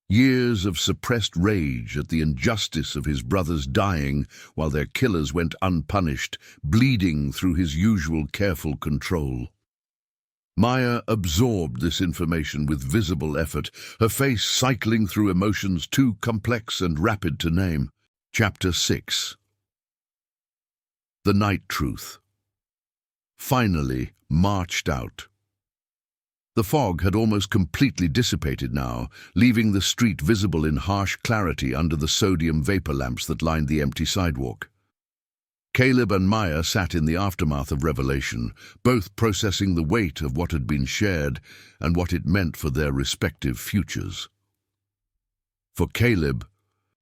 Years of suppressed rage at the injustice of his brothers dying while their killers went unpunished, bleeding through his usual careful control. Maya absorbed this information with visible effort, her face cycling through emotions too complex and rapid to name. Chapter 6. The Night Truth. Finally marched out. The fog had almost completely dissipated now, leaving the street visible in harsh clarity under the sodium vapor lamps that lined the empty sidewalk. Caleb and Maya sat in the aftermath of revelation, both processing the weight of what had been shared and what it meant for their respective futures. For Caleb,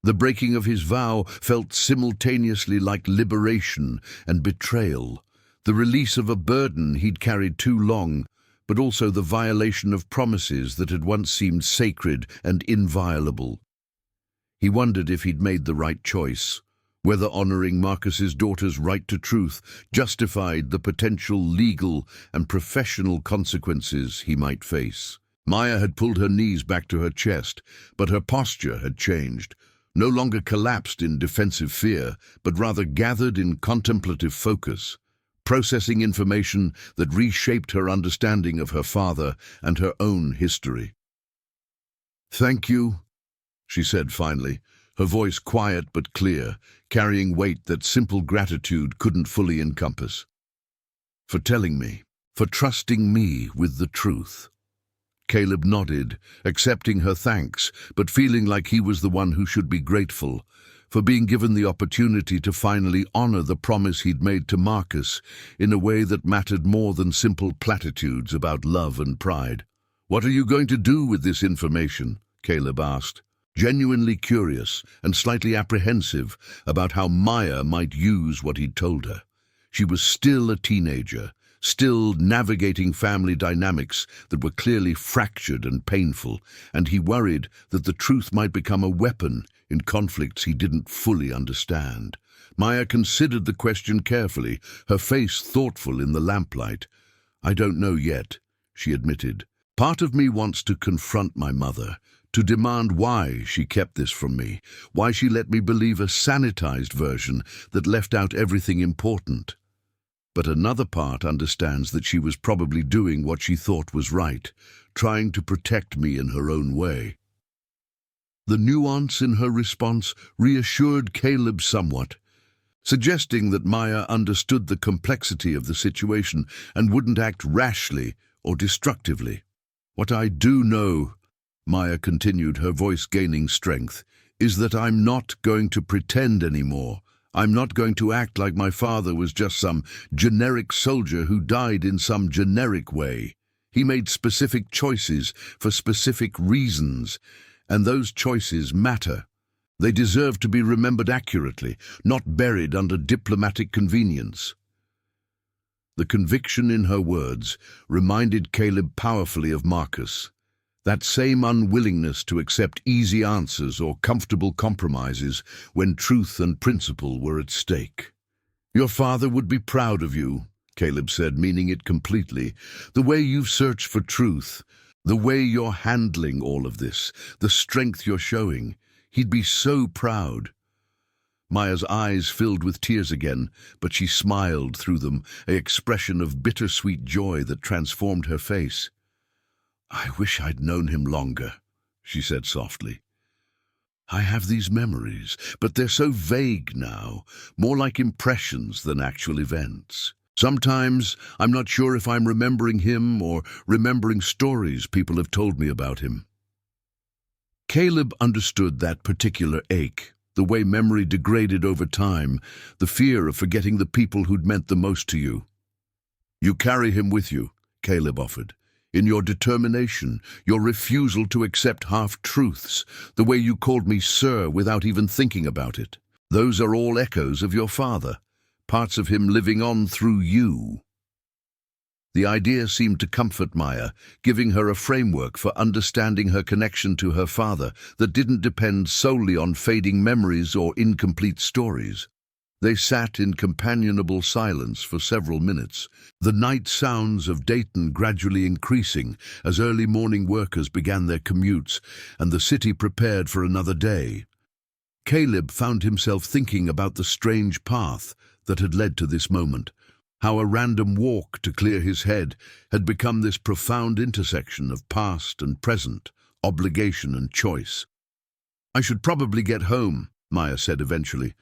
the breaking of his vow felt simultaneously like liberation and betrayal, the release of a burden he'd carried too long, but also the violation of promises that had once seemed sacred and inviolable. He wondered if he'd made the right choice, whether honoring Marcus's daughter's right to truth justified the potential legal and professional consequences he might face. Maya had pulled her knees back to her chest, but her posture had changed, no longer collapsed in defensive fear, but rather gathered in contemplative focus, processing information that reshaped her understanding of her father and her own history. "Thank you," she said finally, her voice quiet but clear, carrying weight that simple gratitude couldn't fully encompass. "For telling me, for trusting me with the truth." Caleb nodded, accepting her thanks, but feeling like he was the one who should be grateful, for being given the opportunity to finally honor the promise he'd made to Marcus in a way that mattered more than simple platitudes about love and pride. "What are you going to do with this information?" Caleb asked, genuinely curious and slightly apprehensive about how Maya might use what he'd told her. She was still a teenager, still navigating family dynamics that were clearly fractured and painful, and he worried that the truth might become a weapon in conflicts he didn't fully understand. Maya considered the question carefully, her face thoughtful in the lamplight. "I don't know yet," she admitted. "Part of me wants to confront my mother, to demand why she kept this from me, why she let me believe a sanitized version that left out everything important. But another part understands that she was probably doing what she thought was right, trying to protect me in her own way." The nuance in her response reassured Caleb somewhat, suggesting that Maya understood the complexity of the situation and wouldn't act rashly or destructively. "What I do know," Maya continued, her voice gaining strength, "is that I'm not going to pretend anymore. I'm not going to act like my father was just some generic soldier who died in some generic way. He made specific choices for specific reasons, and those choices matter. They deserve to be remembered accurately, not buried under diplomatic convenience." The conviction in her words reminded Caleb powerfully of Marcus. That same unwillingness to accept easy answers or comfortable compromises when truth and principle were at stake. "Your father would be proud of you," Caleb said, meaning it completely. "The way you've searched for truth, the way you're handling all of this, the strength you're showing. He'd be so proud." Maya's eyes filled with tears again, but she smiled through them, an expression of bittersweet joy that transformed her face. I wish I'd known him longer, she said softly. I have these memories, but they're so vague now, more like impressions than actual events. Sometimes I'm not sure if I'm remembering him or remembering stories people have told me about him. Caleb understood that particular ache, the way memory degraded over time, the fear of forgetting the people who'd meant the most to you. You carry him with you, Caleb offered. In your determination, your refusal to accept half-truths, the way you called me sir without even thinking about it. Those are all echoes of your father, parts of him living on through you. The idea seemed to comfort Maya, giving her a framework for understanding her connection to her father that didn't depend solely on fading memories or incomplete stories. They sat in companionable silence for several minutes, the night sounds of Dayton gradually increasing as early morning workers began their commutes and the city prepared for another day. Caleb found himself thinking about the strange path that had led to this moment, how a random walk to clear his head had become this profound intersection of past and present, obligation and choice. I should probably get home, Maya said eventually.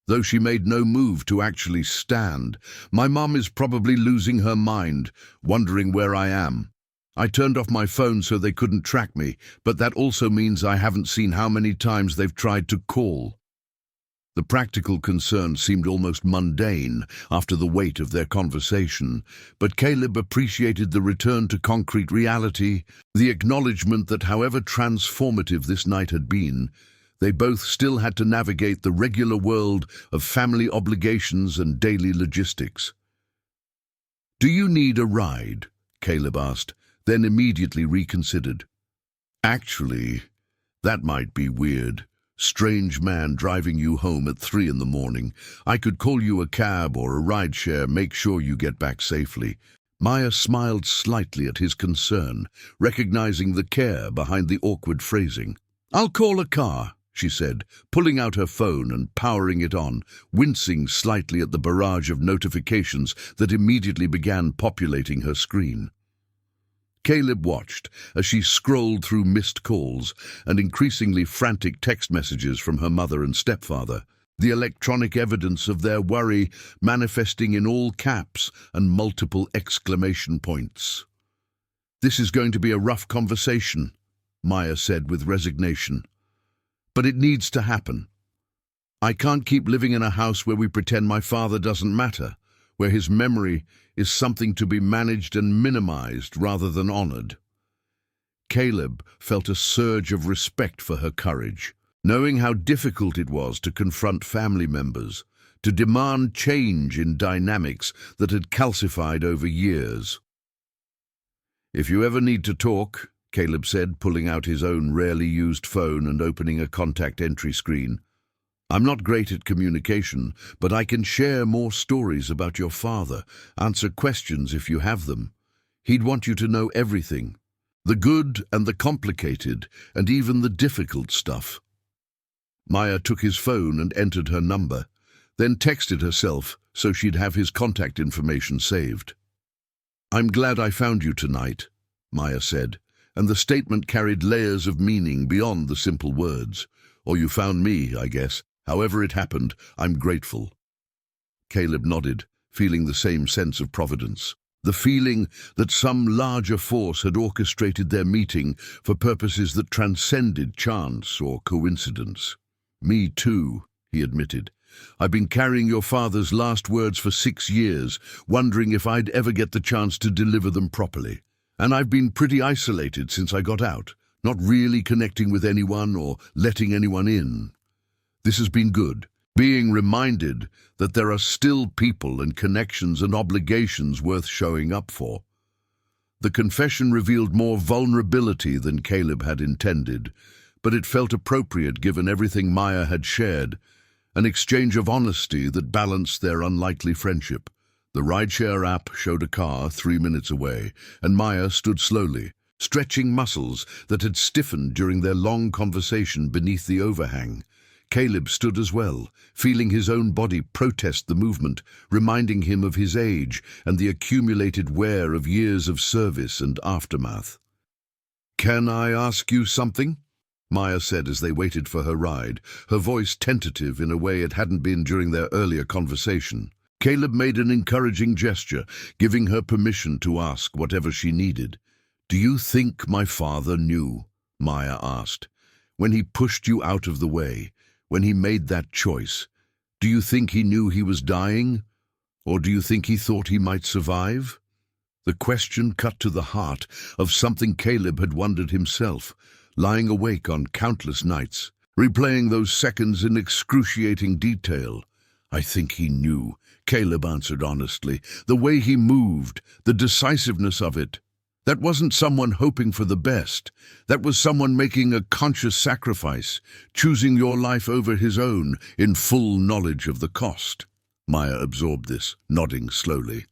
Though she made no move to actually stand, my mom is probably losing her mind, wondering where I am. I turned off my phone so they couldn't track me, but that also means I haven't seen how many times they've tried to call. The practical concern seemed almost mundane after the weight of their conversation, but Caleb appreciated the return to concrete reality, the acknowledgement that however transformative this night had been, they both still had to navigate the regular world of family obligations and daily logistics. "Do you need a ride?" Caleb asked, then immediately reconsidered. "Actually, that might be weird. Strange man driving you home at 3 in the morning. I could call you a cab or a rideshare, make sure you get back safely." Maya smiled slightly at his concern, recognizing the care behind the awkward phrasing. "I'll call a car," she said, pulling out her phone and powering it on, wincing slightly at the barrage of notifications that immediately began populating her screen. Caleb watched as she scrolled through missed calls and increasingly frantic text messages from her mother and stepfather, the electronic evidence of their worry manifesting in all caps and multiple exclamation points. "This is going to be a rough conversation," Maya said with resignation. "But it needs to happen. I can't keep living in a house where we pretend my father doesn't matter, where his memory is something to be managed and minimized rather than honored." Caleb felt a surge of respect for her courage, knowing how difficult it was to confront family members, to demand change in dynamics that had calcified over years. "If you ever need to talk," Caleb said, pulling out his own rarely used phone and opening a contact entry screen. "I'm not great at communication, but I can share more stories about your father, answer questions if you have them. He'd want you to know everything, the good and the complicated, and even the difficult stuff." Maya took his phone and entered her number, then texted herself so she'd have his contact information saved. "I'm glad I found you tonight," Maya said, and the statement carried layers of meaning beyond the simple words. "Or you found me, I guess. However it happened, I'm grateful." Caleb nodded, feeling the same sense of providence, the feeling that some larger force had orchestrated their meeting for purposes that transcended chance or coincidence. "Me too," he admitted. "I've been carrying your father's last words for 6 years, wondering if I'd ever get the chance to deliver them properly. And I've been pretty isolated since I got out, not really connecting with anyone or letting anyone in. This has been good, being reminded that there are still people and connections and obligations worth showing up for." The confession revealed more vulnerability than Caleb had intended, but it felt appropriate given everything Maya had shared, an exchange of honesty that balanced their unlikely friendship. The rideshare app showed a car 3 minutes away, and Maya stood slowly, stretching muscles that had stiffened during their long conversation beneath the overhang. Caleb stood as well, feeling his own body protest the movement, reminding him of his age and the accumulated wear of years of service and aftermath. "Can I ask you something?" Maya said as they waited for her ride, her voice tentative in a way it hadn't been during their earlier conversation. Caleb made an encouraging gesture, giving her permission to ask whatever she needed. "Do you think my father knew?" Maya asked. "When he pushed you out of the way, when he made that choice, do you think he knew he was dying? Or do you think he thought he might survive?" The question cut to the heart of something Caleb had wondered himself, lying awake on countless nights, replaying those seconds in excruciating detail. "I think he knew," Caleb answered honestly. "The way he moved, the decisiveness of it. That wasn't someone hoping for the best. That was someone making a conscious sacrifice, choosing your life over his own, in full knowledge of the cost." Maya absorbed this, nodding slowly.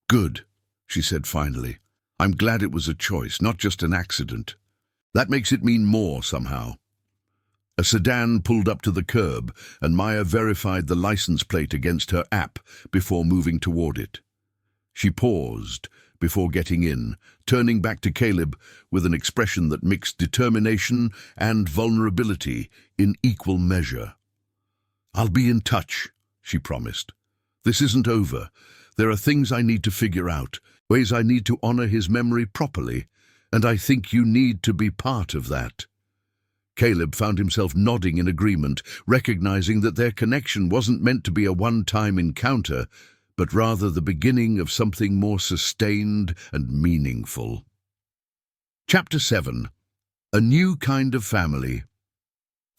"Good," she said finally. "I'm glad it was a choice, not just an accident. That makes it mean more somehow." A sedan pulled up to the curb, and Maya verified the license plate against her app before moving toward it. She paused before getting in, turning back to Caleb with an expression that mixed determination and vulnerability in equal measure. "I'll be in touch," she promised. "This isn't over. There are things I need to figure out, ways I need to honor his memory properly, and I think you need to be part of that." Caleb found himself nodding in agreement, recognizing that their connection wasn't meant to be a one-time encounter, but rather the beginning of something more sustained and meaningful. Chapter 7. A New Kind of Family.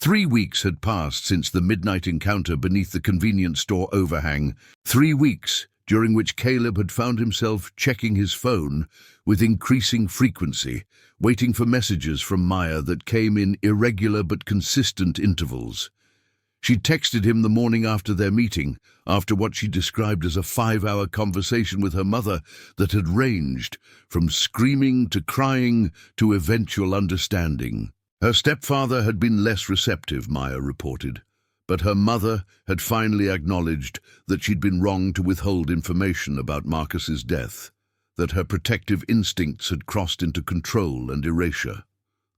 3 weeks had passed since the midnight encounter beneath the convenience store overhang. 3 weeks during which Caleb had found himself checking his phone with increasing frequency, waiting for messages from Maya that came in irregular but consistent intervals. She texted him the morning after their meeting, after what she described as a 5-hour conversation with her mother that had ranged from screaming to crying to eventual understanding. Her stepfather had been less receptive, Maya reported, but her mother had finally acknowledged that she'd been wrong to withhold information about Marcus's death, that her protective instincts had crossed into control and erasure.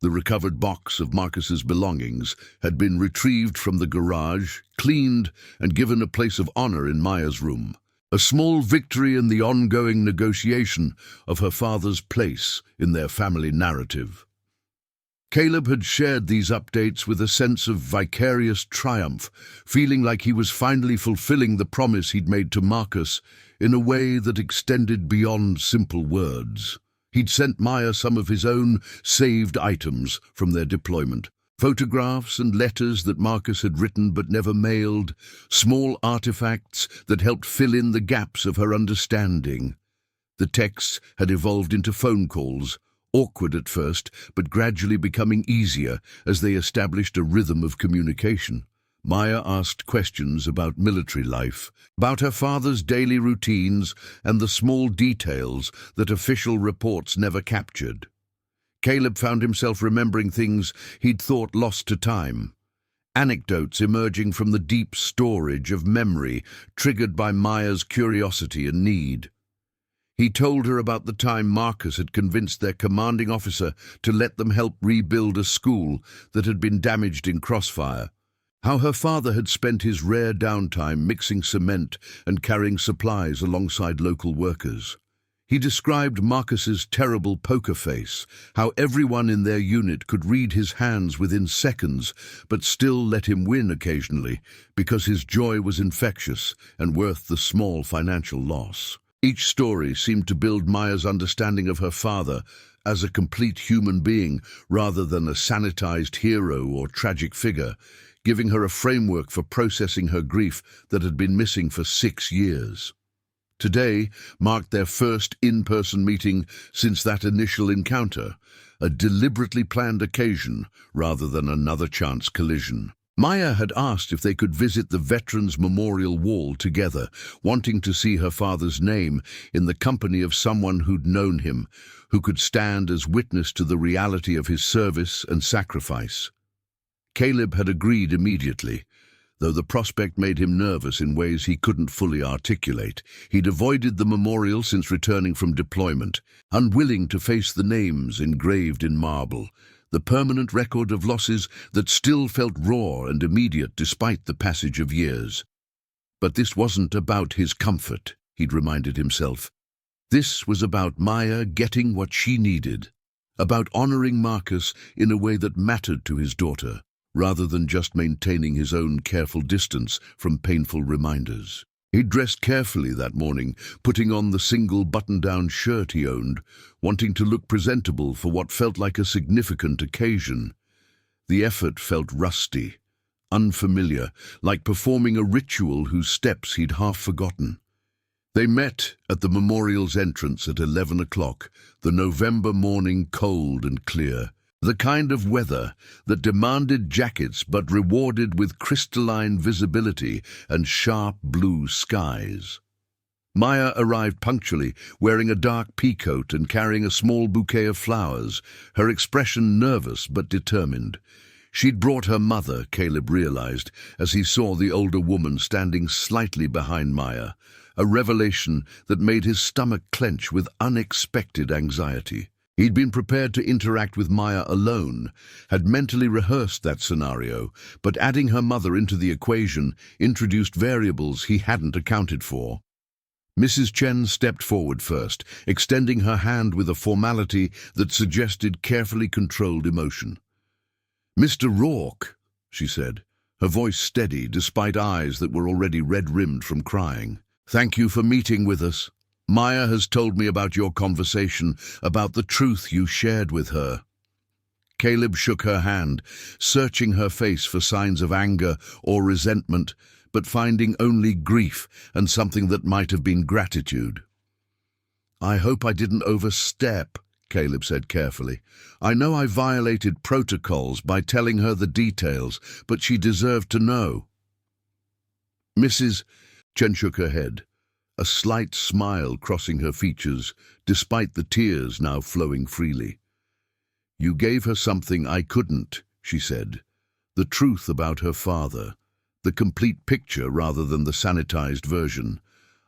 The recovered box of Marcus's belongings had been retrieved from the garage, cleaned, and given a place of honor in Maya's room, a small victory in the ongoing negotiation of her father's place in their family narrative. Caleb had shared these updates with a sense of vicarious triumph, feeling like he was finally fulfilling the promise he'd made to Marcus in a way that extended beyond simple words. He'd sent Maya some of his own saved items from their deployment, photographs and letters that Marcus had written but never mailed, small artifacts that helped fill in the gaps of her understanding. The texts had evolved into phone calls, awkward at first, but gradually becoming easier as they established a rhythm of communication. Maya asked questions about military life, about her father's daily routines and the small details that official reports never captured. Caleb found himself remembering things he'd thought lost to time, anecdotes emerging from the deep storage of memory triggered by Maya's curiosity and need. He told her about the time Marcus had convinced their commanding officer to let them help rebuild a school that had been damaged in crossfire, how her father had spent his rare downtime mixing cement and carrying supplies alongside local workers. He described Marcus's terrible poker face, how everyone in their unit could read his hands within seconds, but still let him win occasionally because his joy was infectious and worth the small financial loss. Each story seemed to build Maya's understanding of her father as a complete human being rather than a sanitized hero or tragic figure, giving her a framework for processing her grief that had been missing for 6 years. Today marked their first in-person meeting since that initial encounter, a deliberately planned occasion rather than another chance collision. Maya had asked if they could visit the Veterans Memorial Wall together, wanting to see her father's name in the company of someone who'd known him, who could stand as witness to the reality of his service and sacrifice. Caleb had agreed immediately. Though the prospect made him nervous in ways he couldn't fully articulate, he'd avoided the memorial since returning from deployment, unwilling to face the names engraved in marble, the permanent record of losses that still felt raw and immediate despite the passage of years. But this wasn't about his comfort, he'd reminded himself. This was about Maya getting what she needed, about honoring Marcus in a way that mattered to his daughter, rather than just maintaining his own careful distance from painful reminders. He dressed carefully that morning, putting on the single button-down shirt he owned, wanting to look presentable for what felt like a significant occasion. The effort felt rusty, unfamiliar, like performing a ritual whose steps he'd half forgotten. They met at the memorial's entrance at 11 o'clock, the November morning cold and clear, the kind of weather that demanded jackets but rewarded with crystalline visibility and sharp blue skies. Maya arrived punctually, wearing a dark peacoat and carrying a small bouquet of flowers, her expression nervous but determined. She'd brought her mother, Caleb realized, as he saw the older woman standing slightly behind Maya, a revelation that made his stomach clench with unexpected anxiety. He'd been prepared to interact with Maya alone, had mentally rehearsed that scenario, but adding her mother into the equation introduced variables he hadn't accounted for. Mrs. Chen stepped forward first, extending her hand with a formality that suggested carefully controlled emotion. "Mr. Rourke," she said, her voice steady despite eyes that were already red-rimmed from crying. "Thank you for meeting with us. Maya has told me about your conversation, about the truth you shared with her." Caleb shook her hand, searching her face for signs of anger or resentment, but finding only grief and something that might have been gratitude. "I hope I didn't overstep," Caleb said carefully. "I know I violated protocols by telling her the details, but she deserved to know." Mrs. Chen shook her head, a slight smile crossing her features, despite the tears now flowing freely. "You gave her something I couldn't," she said. "The truth about her father. The complete picture rather than the sanitized version.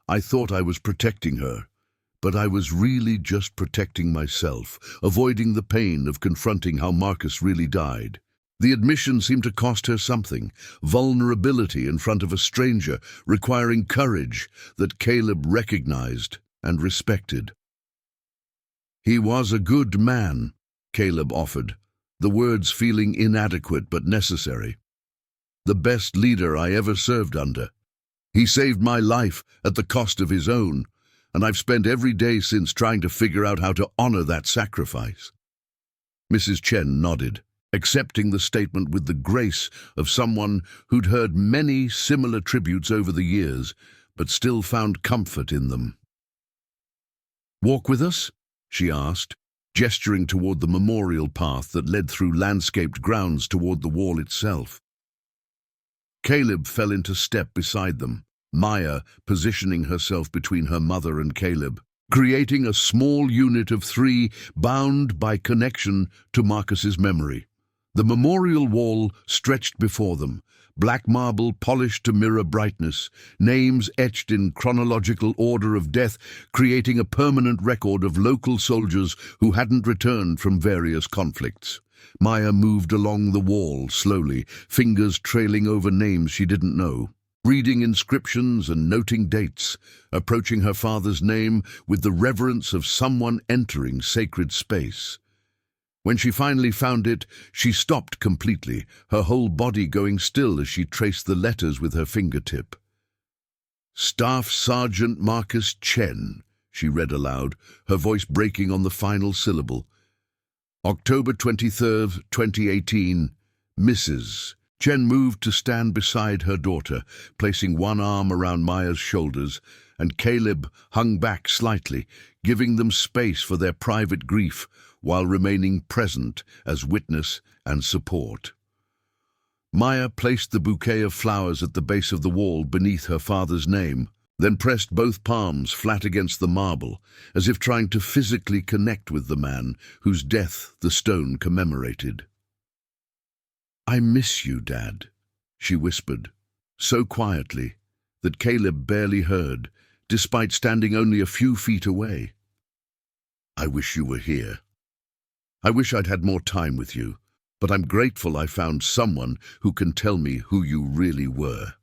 I thought I was protecting her, but I was really just protecting myself, avoiding the pain of confronting how Marcus really died. The admission seemed to cost her something, vulnerability in front of a stranger, requiring courage that Caleb recognized and respected. "He was a good man," Caleb offered, the words feeling inadequate but necessary. "The best leader I ever served under. He saved my life at the cost of his own, and I've spent every day since trying to figure out how to honor that sacrifice." Mrs. Chen nodded, accepting the statement with the grace of someone who'd heard many similar tributes over the years, but still found comfort in them. "Walk with us?" she asked, gesturing toward the memorial path that led through landscaped grounds toward the wall itself. Caleb fell into step beside them, Maya positioning herself between her mother and Caleb, creating a small unit of three bound by connection to Marcus's memory. The memorial wall stretched before them, black marble polished to mirror brightness, names etched in chronological order of death, creating a permanent record of local soldiers who hadn't returned from various conflicts. Maya moved along the wall slowly, fingers trailing over names she didn't know, reading inscriptions and noting dates, approaching her father's name with the reverence of someone entering sacred space. When she finally found it, she stopped completely, her whole body going still as she traced the letters with her fingertip. "Staff Sergeant Marcus Chen," she read aloud, her voice breaking on the final syllable. "October 23rd, 2018, Mrs." Chen moved to stand beside her daughter, placing one arm around Maya's shoulders, and Caleb hung back slightly, giving them space for their private grief, while remaining present as witness and support. Maya placed the bouquet of flowers at the base of the wall beneath her father's name, then pressed both palms flat against the marble, as if trying to physically connect with the man whose death the stone commemorated. "I miss you, Dad," she whispered, so quietly that Caleb barely heard, despite standing only a few feet away. "I wish you were here. I wish I'd had more time with you, but I'm grateful I found someone who can tell me who you really were."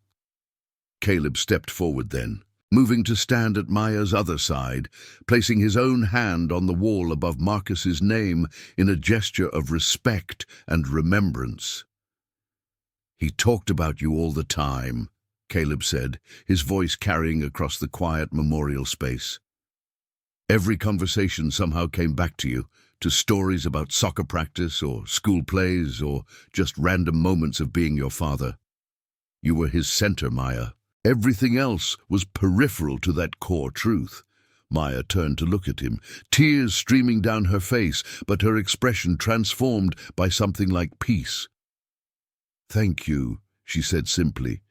Caleb stepped forward then, moving to stand at Maya's other side, placing his own hand on the wall above Marcus's name in a gesture of respect and remembrance. "He talked about you all the time," Caleb said, his voice carrying across the quiet memorial space. "Every conversation somehow came back to you, to stories about soccer practice or school plays or just random moments of being your father. You were his center, Maya. Everything else was peripheral to that core truth." Maya turned to look at him, tears streaming down her face, but her expression transformed by something like peace. "Thank you," she said simply,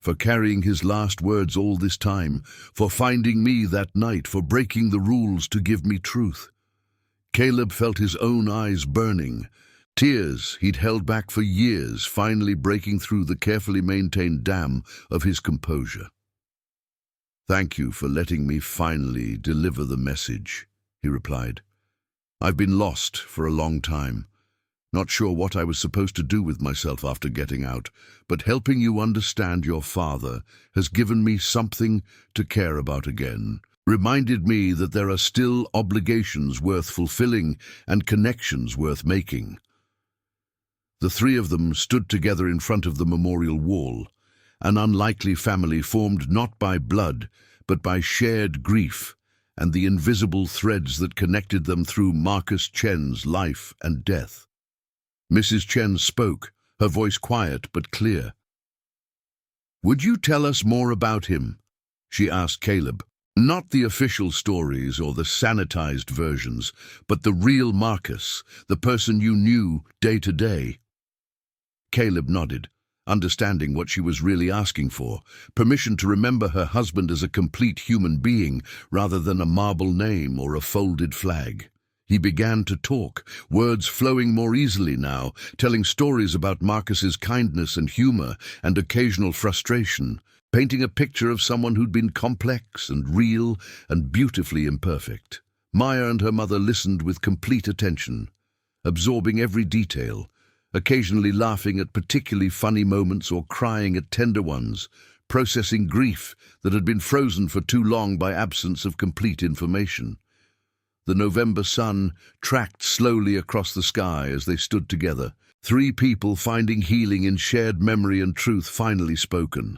"for carrying his last words all this time, for finding me that night, for breaking the rules to give me truth." Caleb felt his own eyes burning, tears he'd held back for years finally breaking through the carefully maintained dam of his composure. "Thank you for letting me finally deliver the message," he replied. "I've been lost for a long time, not sure what I was supposed to do with myself after getting out, but helping you understand your father has given me something to care about again, reminded me that there are still obligations worth fulfilling and connections worth making." The three of them stood together in front of the memorial wall, an unlikely family formed not by blood, but by shared grief and the invisible threads that connected them through Marcus Chen's life and death. Mrs. Chen spoke, her voice quiet but clear. "Would you tell us more about him?" she asked Caleb. "Not the official stories or the sanitized versions, but the real Marcus, the person you knew day to day." Caleb nodded, understanding what she was really asking for, permission to remember her husband as a complete human being rather than a marble name or a folded flag. He began to talk, words flowing more easily now, telling stories about Marcus's kindness and humor and occasional frustration, painting a picture of someone who'd been complex and real and beautifully imperfect. Maya and her mother listened with complete attention, absorbing every detail, occasionally laughing at particularly funny moments or crying at tender ones, processing grief that had been frozen for too long by absence of complete information. The November sun tracked slowly across the sky as they stood together, three people finding healing in shared memory and truth finally spoken.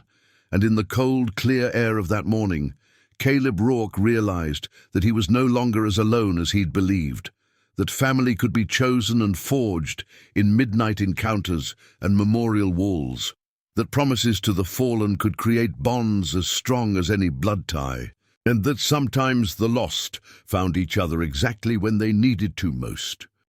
And in the cold, clear air of that morning, Caleb Rourke realized that he was no longer as alone as he'd believed, that family could be chosen and forged in midnight encounters and memorial walls, that promises to the fallen could create bonds as strong as any blood tie, and that sometimes the lost found each other exactly when they needed to most.